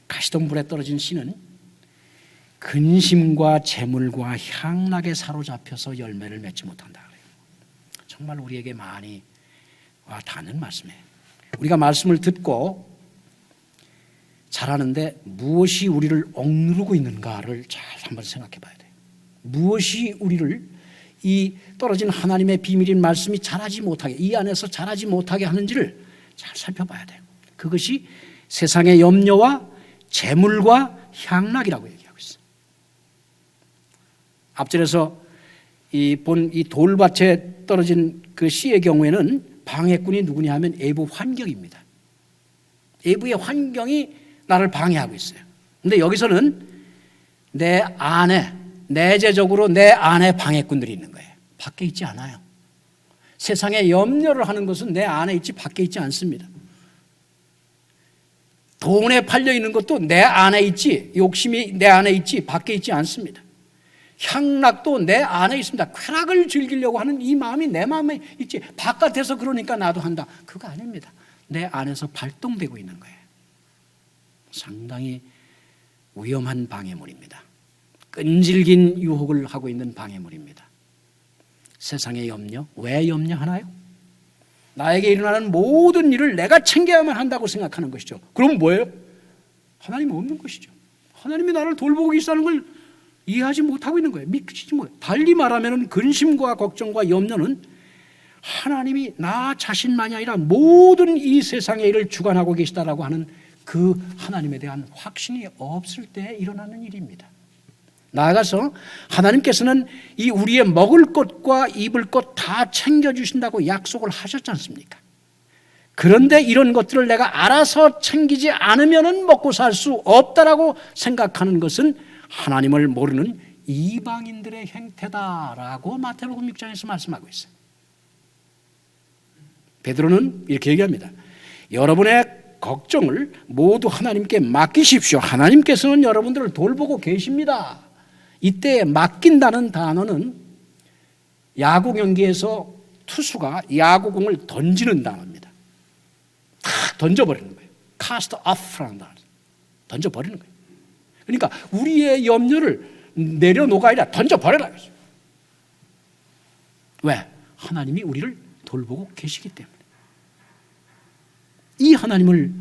가시덤불에 떨어진 씨는 근심과 재물과 향락에 사로잡혀서 열매를 맺지 못한다. 정말 우리에게 많이 와닿는 말씀이에요. 우리가 말씀을 듣고 잘하는데 무엇이 우리를 억누르고 있는가를 잘 한번 생각해 봐야 돼요. 무엇이 우리를 이 떨어진 하나님의 비밀인 말씀이 자라지 못하게, 이 안에서 자라지 못하게 하는지를 잘 살펴봐야 돼요. 그것이 세상의 염려와 재물과 향락이라고 얘기하고 있어요. 앞절에서 이 돌밭에 떨어진 그 씨의 경우에는 방해꾼이 누구냐 하면 외부 환경입니다. 외부의 환경이 나를 방해하고 있어요. 근데 여기서는 내 안에, 내재적으로 내 안에 방해꾼들이 있는 거예요. 밖에 있지 않아요. 세상에 염려를 하는 것은 내 안에 있지 밖에 있지 않습니다. 돈에 팔려 있는 것도 내 안에 있지, 욕심이 내 안에 있지 밖에 있지 않습니다. 향락도 내 안에 있습니다. 쾌락을 즐기려고 하는 이 마음이 내 마음에 있지, 바깥에서 그러니까 나도 한다, 그거 아닙니다. 내 안에서 발동되고 있는 거예요. 상당히 위험한 방해물입니다. 끈질긴 유혹을 하고 있는 방해물입니다. 세상의 염려, 왜 염려하나요? 나에게 일어나는 모든 일을 내가 챙겨야만 한다고 생각하는 것이죠. 그럼 뭐예요? 하나님이 없는 것이죠. 하나님이 나를 돌보고 계시다는 걸 이해하지 못하고 있는 거예요. 믿지 못해요. 달리 말하면 근심과 걱정과 염려는 하나님이 나 자신만이 아니라 모든 이 세상의 일을 주관하고 계시다라고 하는 그 하나님에 대한 확신이 없을 때 일어나는 일입니다. 나아가서 하나님께서는 이 우리의 먹을 것과 입을 것 다 챙겨주신다고 약속을 하셨지 않습니까? 그런데 이런 것들을 내가 알아서 챙기지 않으면 먹고 살 수 없다라고 생각하는 것은 하나님을 모르는 이방인들의 행태다라고 마태복음 6장에서 말씀하고 있어요. 베드로는 이렇게 얘기합니다. 여러분의 걱정을 모두 하나님께 맡기십시오. 하나님께서는 여러분들을 돌보고 계십니다. 이때 맡긴다는 단어는 야구 경기에서 투수가 야구공을 던지는 단어입니다. 다 던져버리는 거예요. cast off라는 단어. 던져버리는 거예요. 그러니까 우리의 염려를 내려놓가 아니라 던져버려라. 왜? 하나님이 우리를 돌보고 계시기 때문에. 이 하나님을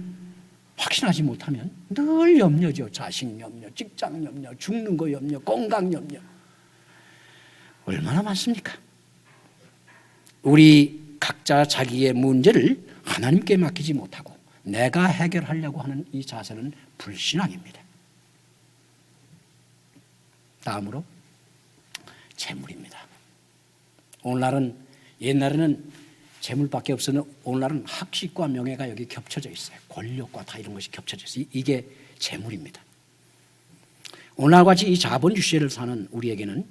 확신하지 못하면 늘 염려죠. 자식 염려, 직장 염려, 죽는 거 염려, 건강 염려. 얼마나 많습니까? 우리 각자 자기의 문제를 하나님께 맡기지 못하고 내가 해결하려고 하는 이 자세는 불신앙입니다. 다음으로 재물입니다. 오늘날은, 옛날에는 재물밖에 없었는데 오늘날은 학식과 명예가 여기 겹쳐져 있어요. 권력과 다 이런 것이 겹쳐져 있어요. 이게 재물입니다. 오늘날 같이 이 자본주의 시대를 사는 우리에게는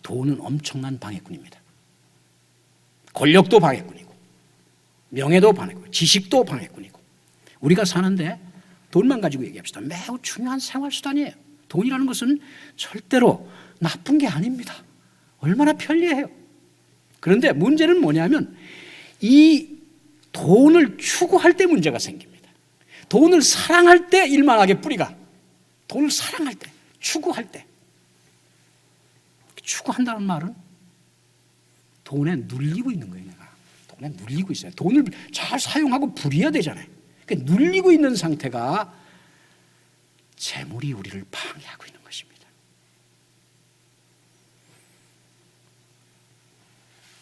돈은 엄청난 방해꾼입니다. 권력도 방해꾼이고 명예도 방해꾼이고 지식도 방해꾼이고, 우리가 사는데 돈만 가지고 얘기합시다. 매우 중요한 생활수단이에요. 돈이라는 것은 절대로 나쁜 게 아닙니다. 얼마나 편리해요. 그런데 문제는 뭐냐면 이 돈을 추구할 때 문제가 생깁니다. 돈을 사랑할 때 일만하게 뿌리가, 돈을 사랑할 때, 추구할 때. 추구한다는 말은 돈에 눌리고 있는 거예요. 내가 돈에 눌리고 있어요. 돈을 잘 사용하고 부려야 되잖아요. 그러니까 눌리고 있는 상태가 재물이 우리를 방해하고 있는 것입니다.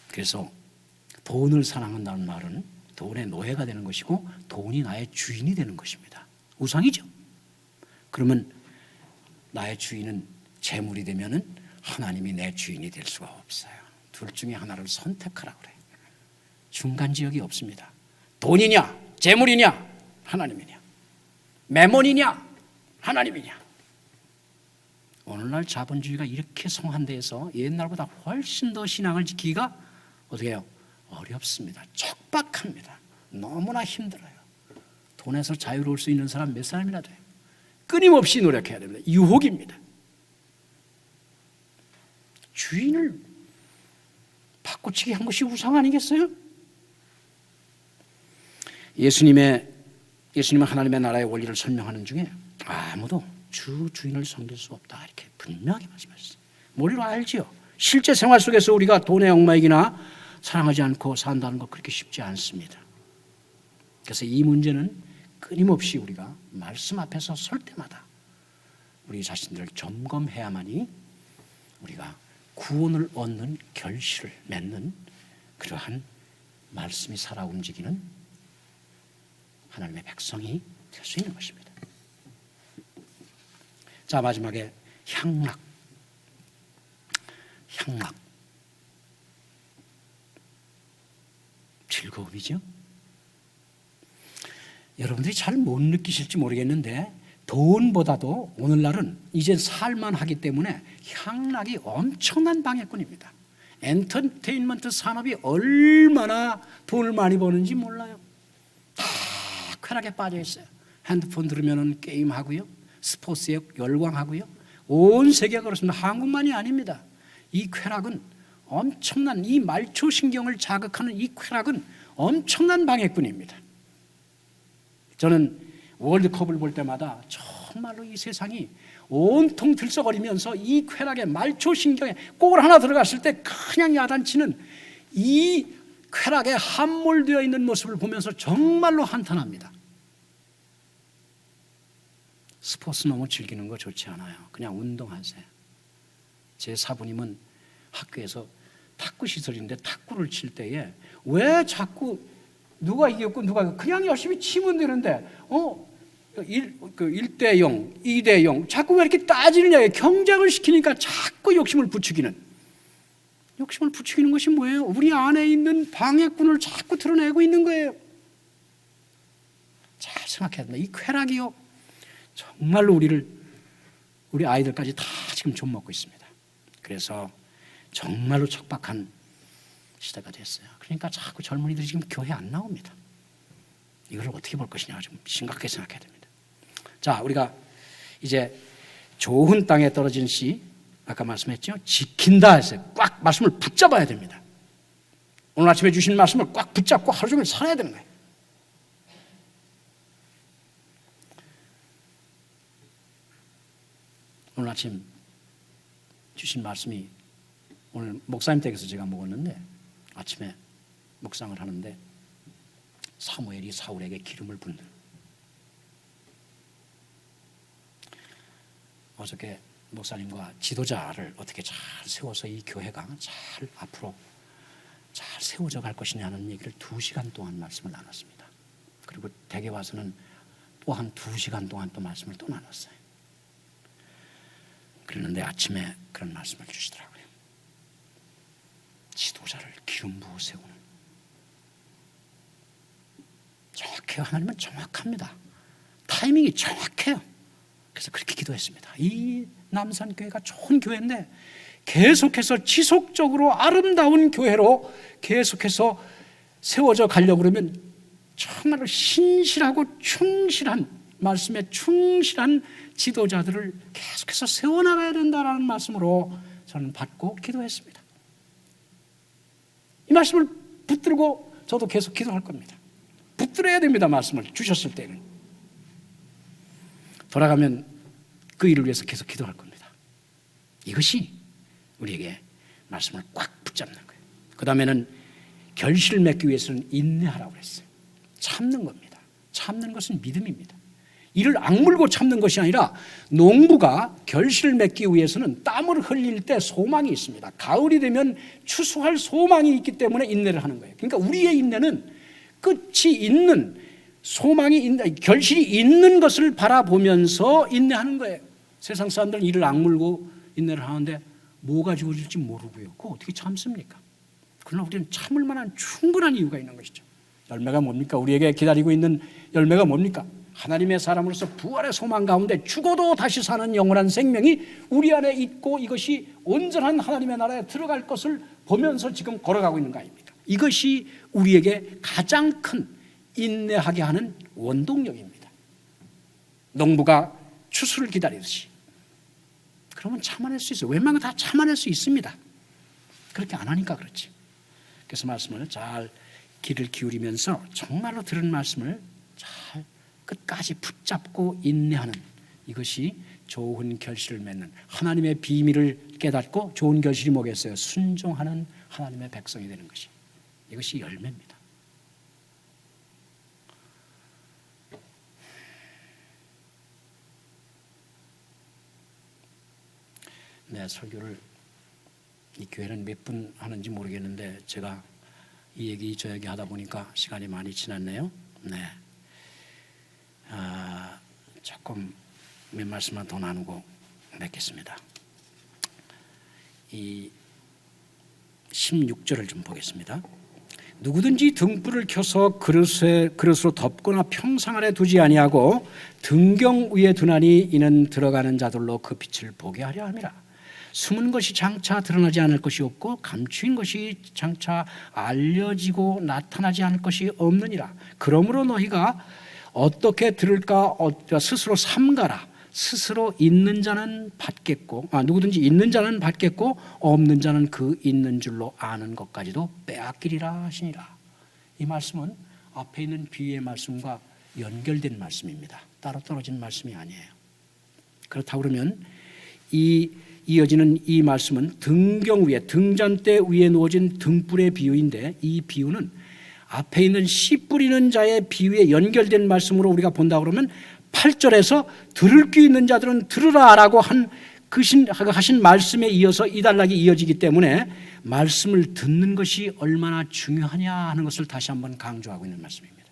그래서 돈을 사랑한다는 말은 돈의 노예가 되는 것이고 돈이 나의 주인이 되는 것입니다. 우상이죠. 그러면 나의 주인은 재물이 되면은 하나님이 내 주인이 될 수가 없어요. 둘 중에 하나를 선택하라 그래요. 중간 지역이 없습니다. 돈이냐, 재물이냐, 하나님이냐, 매몬이냐, 하나님이냐. 오늘날 자본주의가 이렇게 성한데에서 옛날보다 훨씬 더 신앙을 지키기가 어떻게 해요? 어렵습니다. 척박합니다. 너무나 힘들어요. 돈에서 자유로울 수 있는 사람 몇 사람이나 돼요. 끊임없이 노력해야 됩니다. 유혹입니다. 주인을 바꿔치기 한 것이 우상 아니겠어요? 예수님은 하나님의 나라의 원리를 설명하는 중에 아무도 주인을 섬길 수 없다 이렇게 분명하게 말씀하셨어요. 머리로 알지요. 실제 생활 속에서 우리가 돈의 얽매이기나 사랑하지 않고 산다는 것 그렇게 쉽지 않습니다. 그래서 이 문제는 끊임없이 우리가 말씀 앞에서 설 때마다 우리 자신들을 점검해야만이 우리가 구원을 얻는 결실을 맺는 그러한 말씀이 살아 움직이는 하나님의 백성이 될 수 있는 것입니다. 자, 마지막에 향락. 즐거움이죠. 여러분들이 잘 못 느끼실지 모르겠는데 돈보다도 오늘날은 이제 살만하기 때문에 향락이 엄청난 방해꾼입니다. 엔터테인먼트 산업이 얼마나 돈을 많이 버는지 몰라요. 다 쾌락에 빠져 있어요. 핸드폰 들으면 게임하고요, 스포츠에 열광하고요. 온 세계가 그렇습니다. 한국만이 아닙니다. 이 쾌락은 엄청난, 이 말초신경을 자극하는 이 쾌락은 엄청난 방해꾼입니다. 저는 월드컵을 볼 때마다 정말로 이 세상이 온통 들썩거리면서 이 쾌락에 말초신경에 골 하나 들어갔을 때 그냥 야단치는 이 쾌락에 함몰되어 있는 모습을 보면서 정말로 한탄합니다. 스포츠 너무 즐기는 거 좋지 않아요. 그냥 운동하세요. 제 사부님은 학교에서 탁구 시설인데 탁구를 칠 때에 왜 자꾸 누가 이겼고 누가 그냥 열심히 치면 되는데 1대 0, 2대 0 자꾸 왜 이렇게 따지느냐. 경쟁을 시키니까 자꾸 욕심을 부추기는 것이 뭐예요? 우리 안에 있는 방해꾼을 자꾸 드러내고 있는 거예요. 잘 생각해야 됩니다. 이 쾌락이요 정말로 우리 아이들까지 다 지금 좀먹고 있습니다. 그래서 정말로 척박한 시대가 됐어요. 그러니까 자꾸 젊은이들이 지금 교회 안 나옵니다. 이걸 어떻게 볼 것이냐 좀 심각하게 생각해야 됩니다. 자, 우리가 이제 좋은 땅에 떨어진 씨 아까 말씀했죠. 지킨다 해서 꽉 말씀을 붙잡아야 됩니다. 오늘 아침에 주신 말씀을 꽉 붙잡고 하루 종일 살아야 되는 거예요. 오늘 아침 주신 말씀이 오늘 목사님 댁에서 제가 먹었는데 아침에 묵상을 하는데 사무엘이 사울에게 기름을 붓는, 어저께 목사님과 지도자를 어떻게 잘 세워서 이 교회가 잘 앞으로 잘 세워져 갈 것이냐는 얘기를 2시간 동안 말씀을 나눴습니다. 그리고 댁에 와서는 또 한 2시간 동안 또 말씀을 또 나눴어요. 그랬는데 아침에 그런 말씀을 주시더라고요. 지도자를 기름 부어 세우는. 정확해요. 하나님은 정확합니다. 타이밍이 정확해요. 그래서 그렇게 기도했습니다. 이 남산교회가 좋은 교회인데 계속해서 지속적으로 아름다운 교회로 계속해서 세워져 가려고 그러면 정말로 신실하고 충실한 말씀에 충실한 지도자들을 계속해서 세워나가야 된다는 말씀으로 저는 받고 기도했습니다. 이 말씀을 붙들고 저도 계속 기도할 겁니다. 붙들어야 됩니다. 말씀을 주셨을 때는 돌아가면 그 일을 위해서 계속 기도할 겁니다. 이것이 우리에게 말씀을 꽉 붙잡는 거예요. 그 다음에는 결실을 맺기 위해서는 인내하라고 그랬어요. 참는 겁니다. 참는 것은 믿음입니다. 이를 악물고 참는 것이 아니라 농부가 결실을 맺기 위해서는 땀을 흘릴 때 소망이 있습니다. 가을이 되면 추수할 소망이 있기 때문에 인내를 하는 거예요. 그러니까 우리의 인내는 끝이 있는 소망이 있는, 결실이 있는 것을 바라보면서 인내하는 거예요. 세상 사람들은 이를 악물고 인내를 하는데 뭐가 주어질지 모르고요. 그거 어떻게 참습니까? 그러나 우리는 참을 만한 충분한 이유가 있는 것이죠. 열매가 뭡니까? 우리에게 기다리고 있는 열매가 뭡니까? 하나님의 사람으로서 부활의 소망 가운데 죽어도 다시 사는 영원한 생명이 우리 안에 있고 이것이 온전한 하나님의 나라에 들어갈 것을 보면서 지금 걸어가고 있는 거 아닙니까? 이것이 우리에게 가장 큰 인내하게 하는 원동력입니다. 농부가 추수를 기다리듯이. 그러면 참아낼 수 있어요. 웬만하면 다 참아낼 수 있습니다. 그렇게 안 하니까 그렇지. 그래서 말씀을 잘 귀를 기울이면서 정말로 들은 말씀을 잘 끝까지 붙잡고 인내하는, 이것이 좋은 결실을 맺는, 하나님의 비밀을 깨닫고 좋은 결실이 뭐겠어요? 순종하는 하나님의 백성이 되는 것이, 이것이 열매입니다. 네, 설교를 이 교회는 몇 분 하는지 모르겠는데 제가 이 얘기 저 얘기 하다 보니까 시간이 많이 지났네요. 네, 조금 몇 말씀만 더 나누고 맺겠습니다. 이 16절을 좀 보겠습니다. 누구든지 등불을 켜서 그릇으로 덮거나 평상 아래 두지 아니하고 등경 위에 두나니 이는 들어가는 자들로 그 빛을 보게 하려 함이라. 숨은 것이 장차 드러나지 않을 것이 없고 감추인 것이 장차 알려지고 나타나지 않을 것이 없느니라. 그러므로 너희가 어떻게 들을까 스스로 삼가라. 스스로 있는 자는 받겠고 누구든지 있는 자는 받겠고 없는 자는 그 있는 줄로 아는 것까지도 빼앗기리라 하시니라. 이 말씀은 앞에 있는 비유의 말씀과 연결된 말씀입니다. 따로 떨어진 말씀이 아니에요. 그렇다고 그러면 이어지는 이 말씀은 등경 위에, 등잔대 위에 놓아진 등불의 비유인데, 이 비유는 앞에 있는 씨 뿌리는 자의 비유에 연결된 말씀으로 우리가 본다 그러면 8절에서 들을 귀 있는 자들은 들으라라고 하신 말씀에 이어서 이 단락이 이어지기 때문에 말씀을 듣는 것이 얼마나 중요하냐 하는 것을 다시 한번 강조하고 있는 말씀입니다.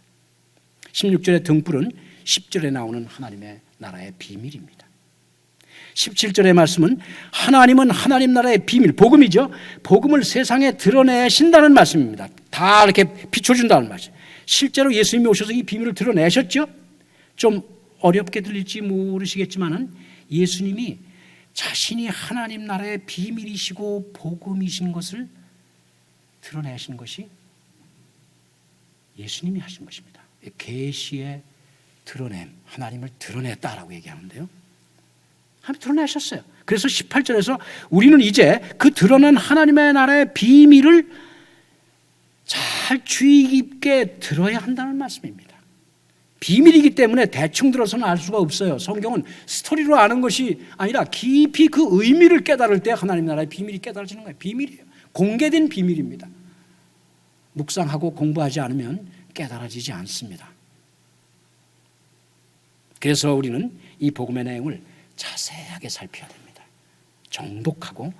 16절의 등불은 10절에 나오는 하나님의 나라의 비밀입니다. 17절의 말씀은 하나님은 하나님 나라의 비밀, 복음이죠. 복음을 세상에 드러내신다는 말씀입니다. 다 이렇게 비춰준다는 말씀. 실제로 예수님이 오셔서 이 비밀을 드러내셨죠. 좀 어렵게 들릴지 모르시겠지만은 예수님이 자신이 하나님 나라의 비밀이시고 복음이신 것을 드러내신 것이 예수님이 하신 것입니다. 계시의 드러냄, 하나님을 드러냈다라고 얘기하는데요. 하나님 드러내셨어요. 그래서 18절에서 우리는 이제 그 드러난 하나님의 나라의 비밀을 잘 주의 깊게 들어야 한다는 말씀입니다. 비밀이기 때문에 대충 들어서는 알 수가 없어요. 성경은 스토리로 아는 것이 아니라 깊이 그 의미를 깨달을 때 하나님 나라의 비밀이 깨달아지는 거예요. 비밀이에요. 공개된 비밀입니다. 묵상하고 공부하지 않으면 깨달아지지 않습니다. 그래서 우리는 이 복음의 내용을 자세하게 살펴야 됩니다. 정독하고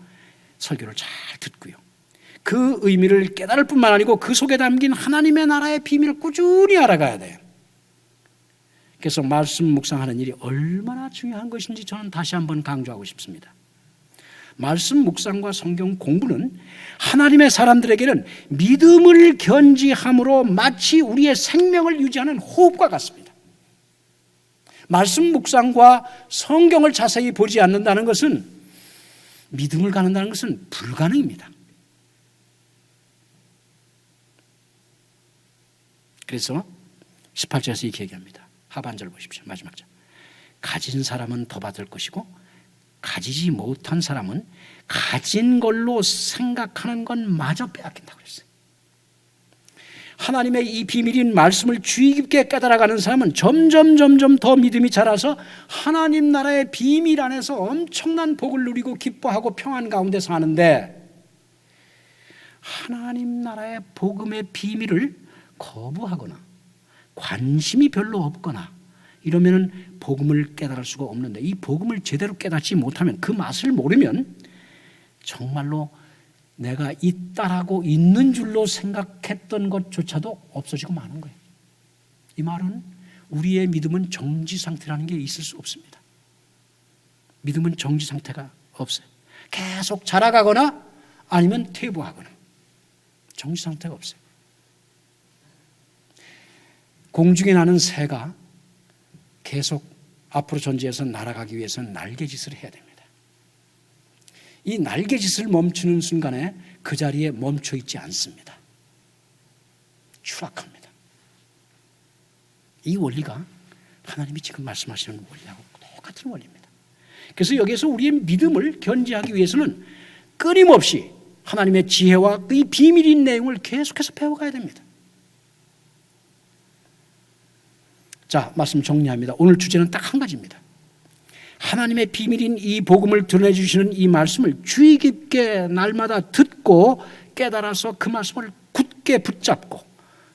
설교를 잘 듣고요. 그 의미를 깨달을 뿐만 아니고 그 속에 담긴 하나님의 나라의 비밀을 꾸준히 알아가야 돼요. 그래서 말씀 묵상하는 일이 얼마나 중요한 것인지 저는 다시 한번 강조하고 싶습니다. 말씀 묵상과 성경 공부는 하나님의 사람들에게는 믿음을 견지함으로 마치 우리의 생명을 유지하는 호흡과 같습니다. 말씀 묵상과 성경을 자세히 보지 않는다는 것은, 믿음을 갖는다는 것은 불가능입니다. 그래서 18절에서 이렇게 얘기합니다. 하반절 보십시오. 마지막 절. 가진 사람은 더 받을 것이고 가지지 못한 사람은 가진 걸로 생각하는 건 마저 빼앗긴다고 그랬어요. 하나님의 이 비밀인 말씀을 주의 깊게 깨달아가는 사람은 점점 더 믿음이 자라서 하나님 나라의 비밀 안에서 엄청난 복을 누리고 기뻐하고 평안 가운데 사는데, 하나님 나라의 복음의 비밀을 거부하거나 관심이 별로 없거나 이러면은 복음을 깨달을 수가 없는데, 이 복음을 제대로 깨닫지 못하면, 그 맛을 모르면 정말로 내가 있다라고 있는 줄로 생각했던 것조차도 없어지고 마는 거예요. 이 말은 우리의 믿음은 정지 상태라는 게 있을 수 없습니다. 믿음은 정지 상태가 없어요. 계속 자라가거나 아니면 퇴보하거나, 정지 상태가 없어요. 공중에 나는 새가 계속 앞으로 전지해서 날아가기 위해서는 날개짓을 해야 됩니다. 이 날개짓을 멈추는 순간에 그 자리에 멈춰 있지 않습니다. 추락합니다. 이 원리가 하나님이 지금 말씀하시는 원리하고 똑같은 원리입니다. 그래서 여기에서 우리의 믿음을 견지하기 위해서는 끊임없이 하나님의 지혜와 이 비밀인 내용을 계속해서 배워가야 됩니다. 자, 말씀 정리합니다. 오늘 주제는 딱 한 가지입니다. 하나님의 비밀인 이 복음을 드러내주시는 이 말씀을 주의 깊게 날마다 듣고 깨달아서 그 말씀을 굳게 붙잡고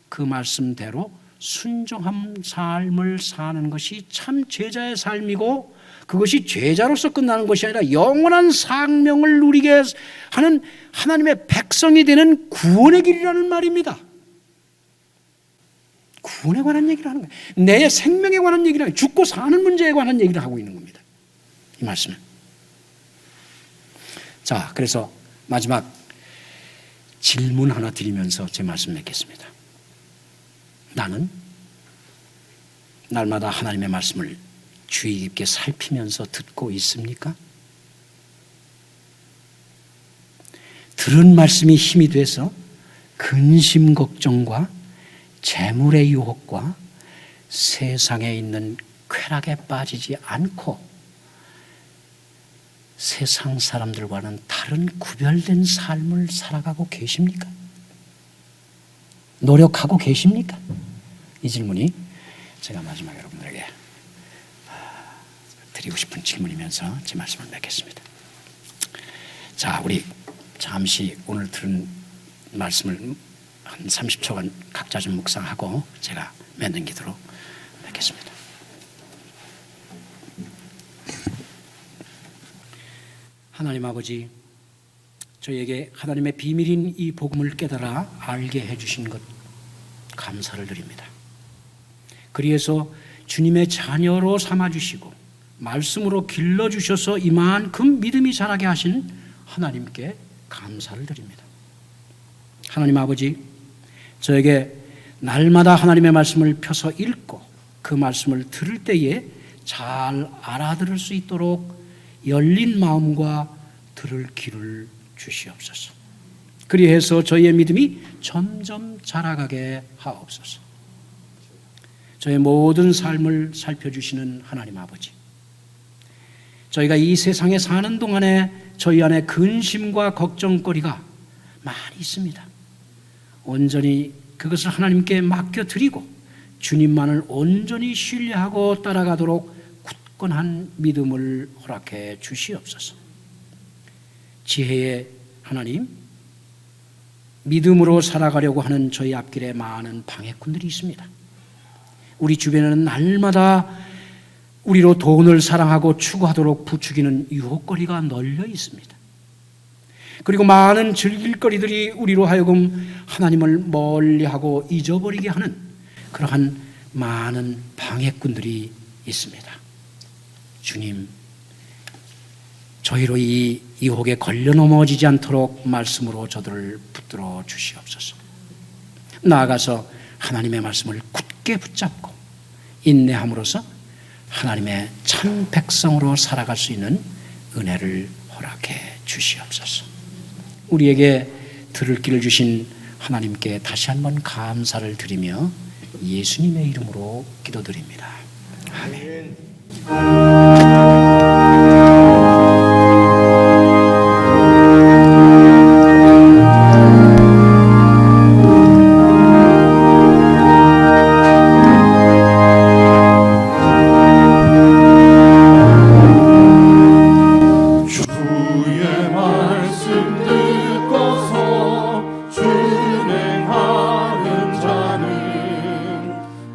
그 말씀대로 순종한 삶을 사는 것이 참 제자의 삶이고, 그것이 제자로서 끝나는 것이 아니라 영원한 생명을 누리게 하는 하나님의 백성이 되는 구원의 길이라는 말입니다. 구원에 관한 얘기를 하는 거예요. 내 생명에 관한 얘기를 하고, 죽고 사는 문제에 관한 얘기를 하고 있는 겁니다. 이 말씀은. 자, 그래서 마지막 질문 하나 드리면서 제 말씀 맺겠습니다. 나는 날마다 하나님의 말씀을 주의 깊게 살피면서 듣고 있습니까? 들은 말씀이 힘이 돼서 근심 걱정과 재물의 유혹과 세상에 있는 쾌락에 빠지지 않고 세상 사람들과는 다른 구별된 삶을 살아가고 계십니까? 노력하고 계십니까? 이 질문이 제가 마지막에 여러분들에게 드리고 싶은 질문이면서 제 말씀을 맺겠습니다. 자, 우리 잠시 오늘 들은 말씀을 한 30초간 각자 좀 묵상하고 제가 맺는 기도로 맺겠습니다. 하나님 아버지, 저희에게 하나님의 비밀인 이 복음을 깨달아 알게 해주신 것 감사를 드립니다. 그리해서 주님의 자녀로 삼아주시고 말씀으로 길러주셔서 이만큼 믿음이 자라게 하신 하나님께 감사를 드립니다. 하나님 아버지, 저에게 날마다 하나님의 말씀을 펴서 읽고 그 말씀을 들을 때에 잘 알아들을 수 있도록 열린 마음과 들을 귀를 주시옵소서. 그리해서 저희의 믿음이 점점 자라가게 하옵소서. 저의 모든 삶을 살펴주시는 하나님 아버지, 저희가 이 세상에 사는 동안에 저희 안에 근심과 걱정거리가 많이 있습니다. 온전히 그것을 하나님께 맡겨드리고 주님만을 온전히 신뢰하고 따라가도록 굳건한 믿음을 허락해 주시옵소서. 지혜의 하나님, 믿음으로 살아가려고 하는 저희 앞길에 많은 방해꾼들이 있습니다. 우리 주변에는 날마다 우리로 돈을 사랑하고 추구하도록 부추기는 유혹거리가 널려 있습니다. 그리고 많은 즐길 거리들이 우리로 하여금 하나님을 멀리하고 잊어버리게 하는 그러한 많은 방해꾼들이 있습니다. 주님, 저희로 이 유혹에 걸려 넘어지지 않도록 말씀으로 저들을 붙들어 주시옵소서. 나아가서 하나님의 말씀을 굳게 붙잡고 인내함으로써 하나님의 참 백성으로 살아갈 수 있는 은혜를 허락해 주시옵소서. 우리에게 들을 길을 주신 하나님께 다시 한번 감사를 드리며 예수님의 이름으로 기도드립니다. 아멘.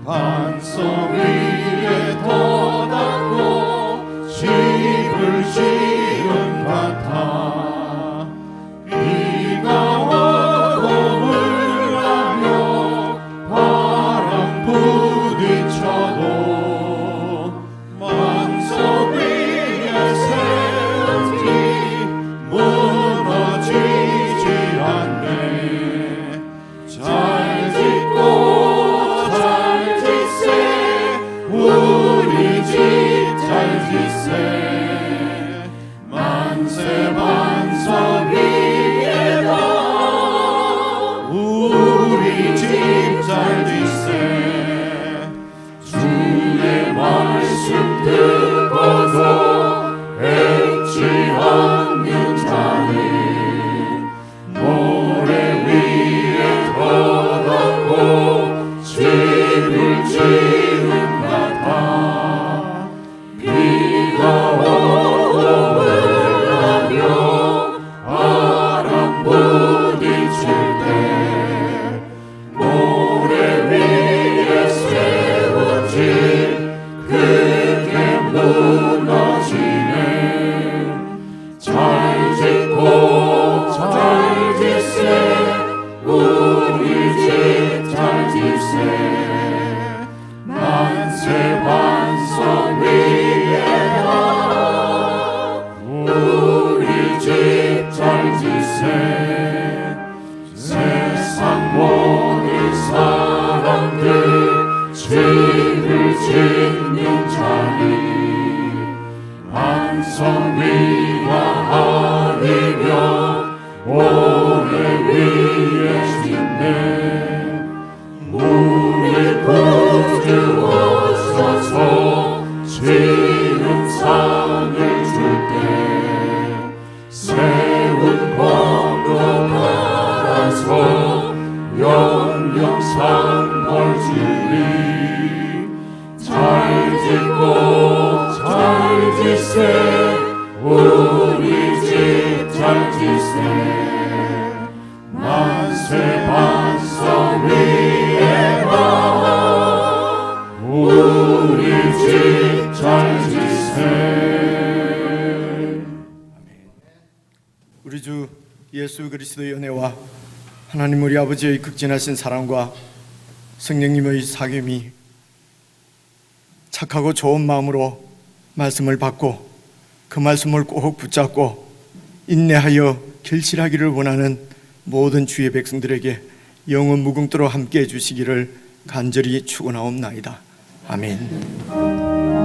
반석 위에 집을 지은 같아 비가 와도 흘러며 바람 부딪혀도 반석 위에 세운 지 무너지지 않네 잘 짓고 잘 짓세 우리 집 잘 짓세 만세 반석 위에다 우리 집 잘 짓세 주의 말씀 듣고도 액치 않는 자는 모래 위에 터놓고 집을 지은 같아 비가 오고 흘러며 바람 부딪힐 때 모래 위에 세운 집 크게 무너지네 잘 짓고 잘 짓세 우리 집 잘 짓세 만세 반석 위에다 우리 집 잘 짓세 세상 모든 사람들 집을 짓는 자니 반석 위가 아니며 모래 위에 짓네 우리 부주어서서 지은 상을 줄 때 세운 번호 갈아서 영영 상벌 주리 잘 짓고 잘 짓세 우리 집 잘 짓세 만세 반석 위에다 우리 집 잘 짓세 우리 주 예수 그리스도의 은혜와 하나님 우리 아버지의 극진하신 사랑과 성령님의 사귐이 착하고 좋은 마음으로 말씀을 받고 그 말씀을 꼭 붙잡고 인내하여 결실하기를 원하는 모든 주의 백성들에게 영원 무궁토록 함께 해주시기를 간절히 축원하옵나이다. 아멘.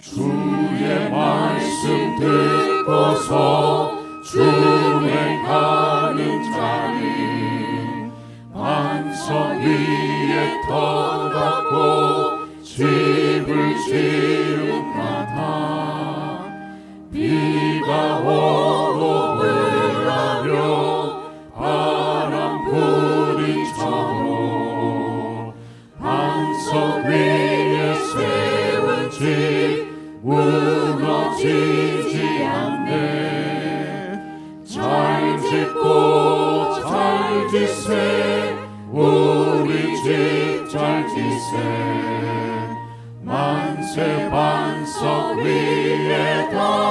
주의 말씀 듣고서 준행하는 자는 반석 위에 터놓고 집을 지은 같아 비가 오고 흘러며 바람 부딪혀도 반석 위에 세운 집 무너지지 않네 잘 짓고 잘 짓세 우리 집 잘 짓세 만세 반석 위에다